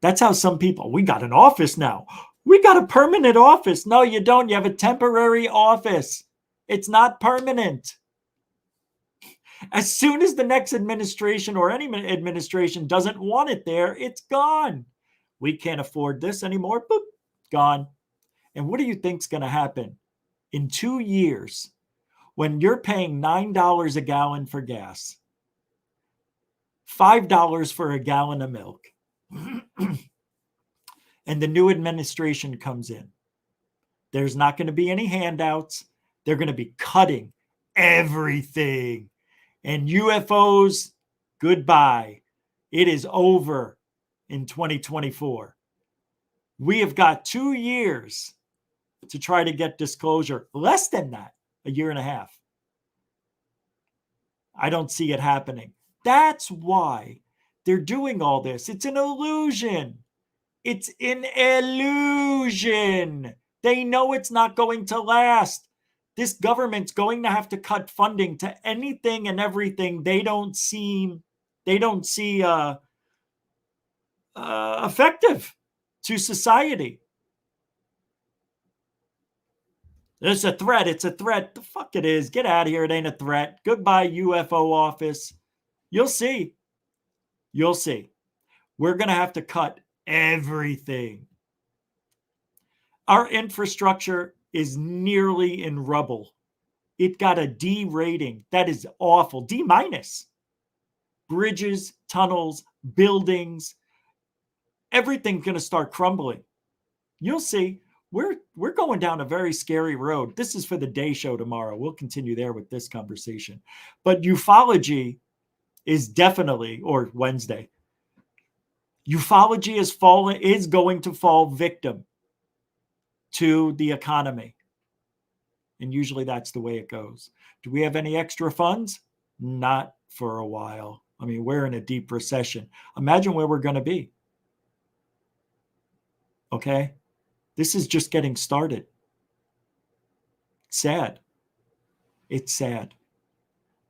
That's how some people, we got an office now. We got a permanent office. No, you don't. You have a temporary office. It's not permanent. As soon as the next administration or any administration doesn't want it there, it's gone. We can't afford this anymore. Boop, gone. And what do you think's going to happen in 2 years when you're paying $9 a gallon for gas, $5 for a gallon of milk, and the new administration comes in? There's not going to be any handouts. They're going to be cutting everything. And UFOs, goodbye. It is over in 2024. We have got 2 years to try to get disclosure. Less than that, a year and a half. I don't see it happening. That's why they're doing all this. It's an illusion. It's an illusion. They know it's not going to last. This government's going to have to cut funding to anything and everything they don't see effective to society. It's a threat. It's a threat. The fuck it is. Get out of here. It ain't a threat. Goodbye, UFO office. You'll see. You'll see. We're going to have to cut everything. Our infrastructure is nearly in rubble. It got a D rating. That is awful. D minus. Bridges, tunnels, buildings, everything's going to start crumbling. You'll see. We're going down a very scary road. This is for the day show tomorrow. We'll continue there with this conversation. But ufology is definitely, or Wednesday, ufology is going to fall victim to the economy. And usually that's the way it goes. Do we have any extra funds? Not for a while. I mean, we're in a deep recession. Imagine where we're going to be. Okay? This is just getting started. Sad. It's sad.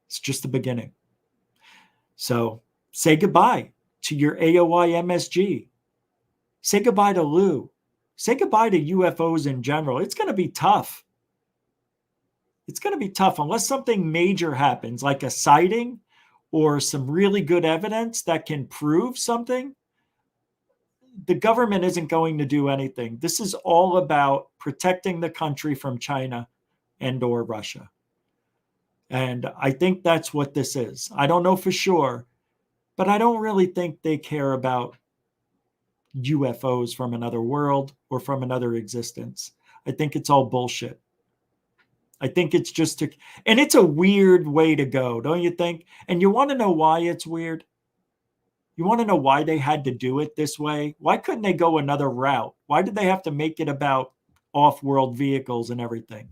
It's just the beginning. So say goodbye to your AOI MSG. Say goodbye to Lou. Say goodbye to UFOs in general. It's going to be tough. It's going to be tough unless something major happens, like a sighting or some really good evidence that can prove something. The government isn't going to do anything. This is all about protecting the country from China and or Russia. And I think that's what this is. I don't know for sure, but I don't really think they care about UFOs from another world or from another existence. I think it's all bullshit. I think it's just and it's a weird way to go, don't you think? And you want to know why it's weird? You want to know why they had to do it this way? Why couldn't they go another route? Why did they have to make it about off-world vehicles and everything?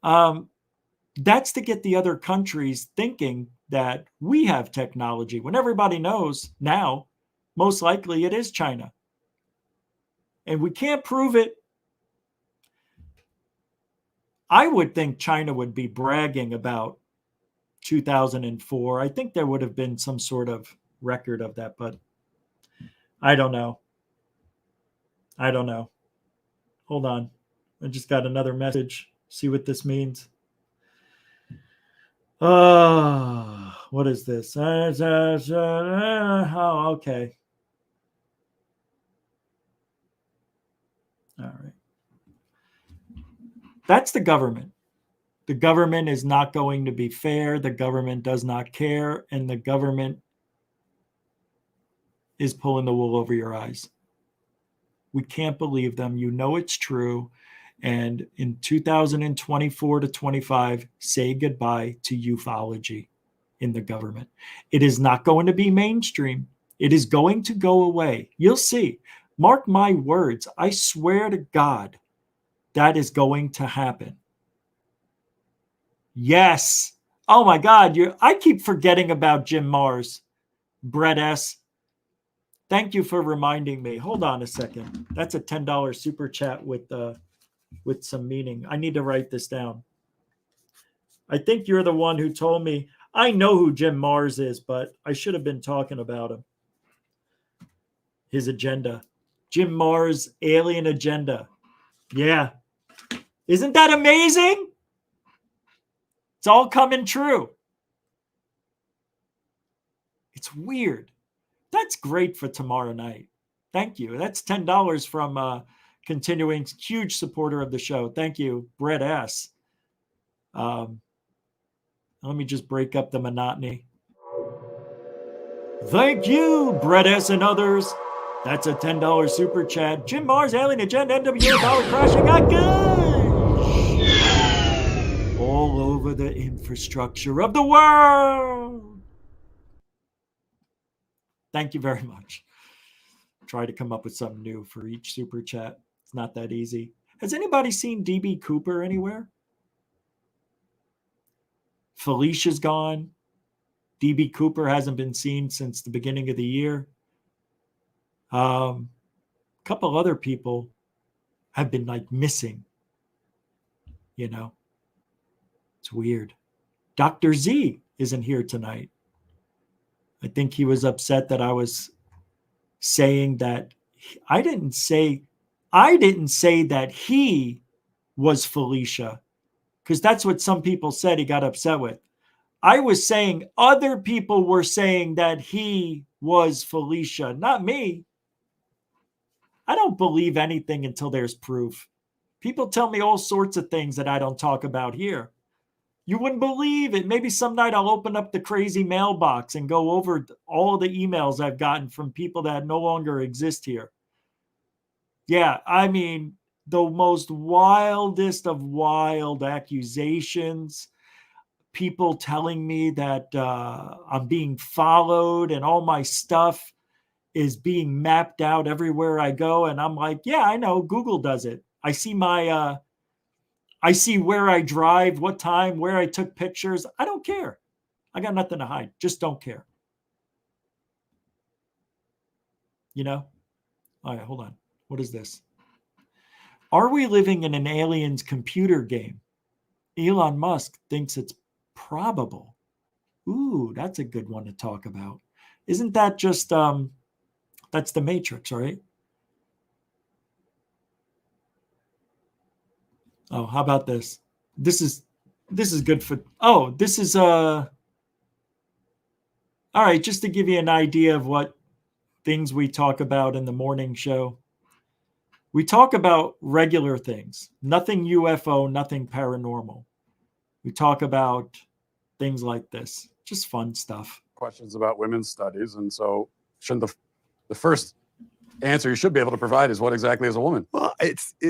That's to get the other countries thinking that we have technology, when everybody knows now, most likely it is China. And we can't prove it. I would think China would be bragging about 2004. I think there would have been some sort of record of that, but I don't know. I don't know. Hold on. I just got another message. See what this means. What is this? Oh, okay. All right. That's the government. The government is not going to be fair. The government does not care. And the government is pulling the wool over your eyes. We can't believe them. You know it's true. And in 2024 to 25, say goodbye to ufology in the government. It is not going to be mainstream. It is going to go away. You'll see. Mark my words. I swear to God, that is going to happen. Yes. Oh my God. I keep forgetting about Jim Mars. Brett S. Thank you for reminding me. Hold on a second. That's a $10 super chat with some meaning. I need to write this down. I think you're the one who told me. I know who Jim Mars is, but I should have been talking about him. His agenda. Jim Mars' alien agenda. Yeah. Isn't that amazing? It's all coming true. It's weird. That's great for tomorrow night. Thank you. That's $10 from continuing huge supporter of the show. Thank you, Brett S. Let me just break up the monotony. Thank you, Brett S. and others. That's a $10 super chat. Jim Mars, alien agenda, NWO, dollar crashing. All over the infrastructure of the world. Thank you very much. Try to come up with something new for each super chat. It's not that easy. Has anybody seen DB Cooper anywhere? Felicia's gone. DB Cooper hasn't been seen since the beginning of the year. A couple other people have been like missing. You know, it's weird. Dr. Z isn't here tonight. I think he was upset that I was saying that I didn't say that he was Felicia, because that's what some people said he got upset with. I was saying other people were saying that he was Felicia, not me. I don't believe anything until there's proof. People tell me all sorts of things that I don't talk about here. You wouldn't believe it. Maybe some night I'll open up the crazy mailbox and go over all the emails I've gotten from people that no longer exist here. Yeah, I mean, the most wildest of wild accusations. People telling me that I'm being followed and all my stuff is being mapped out everywhere I go. And I'm like, yeah, I know. Google does it. I see I see where I drive, what time, where I took pictures. I don't care. I got nothing to hide. Just don't care. You know? All right, hold on. What is this? Are we living in an alien's computer game? Elon Musk thinks it's probable. Ooh, that's a good one to talk about. Isn't that just that's the Matrix, right? Oh, how about this? This is good for all right, just to give you an idea of what things we talk about in the morning show. We talk about regular things, nothing UFO, nothing paranormal. We talk about things like this, just fun stuff. Questions about women's studies, and so shouldn't the first answer you should be able to provide is what exactly is a woman? Well,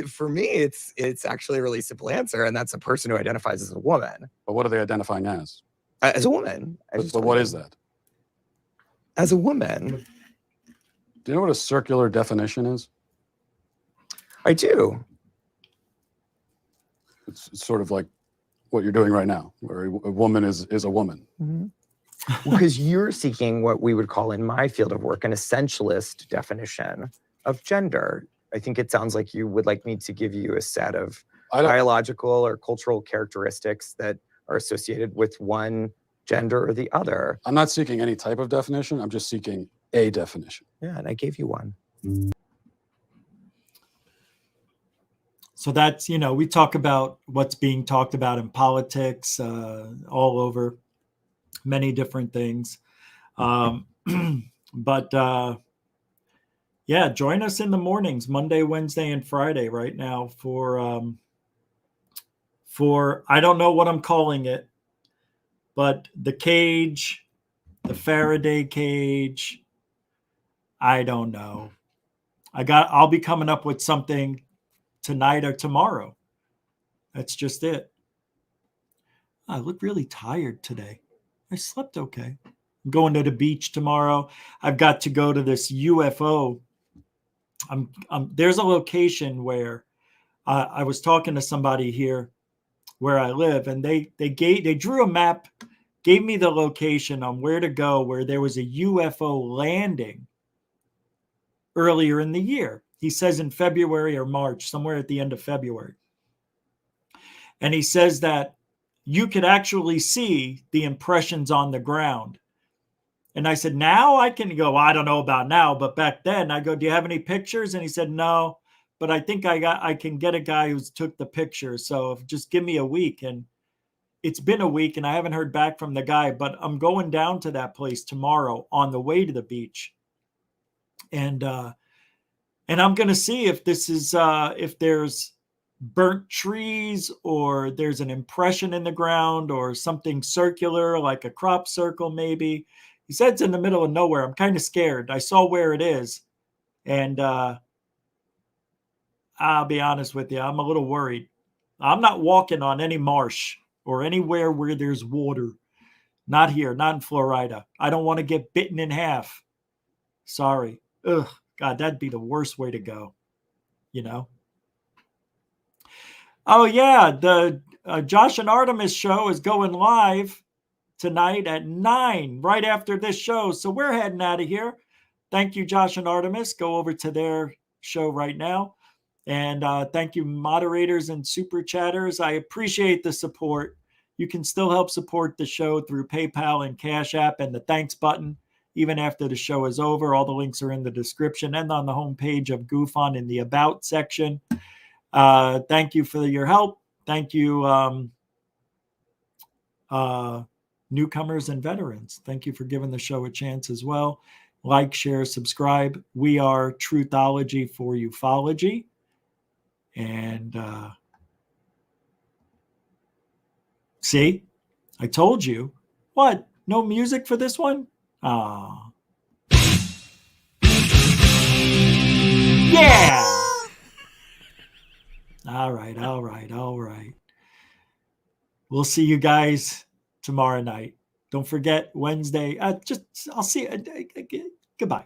for me, it's actually a really simple answer, and that's a person who identifies as a woman. But what are they identifying as? As a woman. But what is that? As a woman. Do you know what a circular definition is? I do. It's sort of like what you're doing right now, where a woman is a woman. Mm-hmm. Because you're seeking what we would call in my field of work an essentialist definition of gender. I think it sounds like you would like me to give you a set of biological or cultural characteristics that are associated with one gender or the other. I'm not seeking any type of definition. I'm just seeking a definition. Yeah, and I gave you one. So that's, we talk about what's being talked about in politics all over, many different things. But yeah, join us in the mornings, Monday, Wednesday, and Friday right now for I don't know what I'm calling it, but the cage, the Faraday cage. I don't know. I'll be coming up with something tonight or tomorrow. That's just it. I look really tired today. I slept okay. I'm going to the beach tomorrow. I've got to go to this UFO. There's a location where I was talking to somebody here where I live, and they drew a map, gave me the location on where to go, where there was a UFO landing earlier in the year. He says in February or March, somewhere at the end of February. And he says that you could actually see the impressions on the ground. And I said, now I can go, I don't know about now, but back then I go, do you have any pictures? And he said, no, but I think I can get a guy who's took the pictures. So just give me a week. And it's been a week and I haven't heard back from the guy, but I'm going down to that place tomorrow on the way to the beach. And I'm going to see if this is, if there's burnt trees or there's an impression in the ground or something circular, like a crop circle, maybe. He said it's in the middle of nowhere. I'm kind of scared. I saw where it is. And I'll be honest with you, I'm a little worried. I'm not walking on any marsh or anywhere where there's water. Not here, not in Florida. I don't want to get bitten in half. Sorry. Ugh, God, that'd be the worst way to go, Oh, yeah, the Josh and Artemis show is going live tonight at 9, right after this show. So we're heading out of here. Thank you, Josh and Artemis. Go over to their show right now. And thank you, moderators and super chatters. I appreciate the support. You can still help support the show through PayPal and Cash App and the thanks button, even after the show is over. All the links are in the description and on the homepage of GoofOn in the About section. Thank you for your help. Thank you, newcomers and veterans. Thank you for giving the show a chance as well. Like, share, subscribe. We are Truthology for UFOlogy. And see, I told you. What? No music for this one? Ah. Yeah. All right. We'll see you guys tomorrow night. Don't forget Wednesday. I'll see you. Goodbye.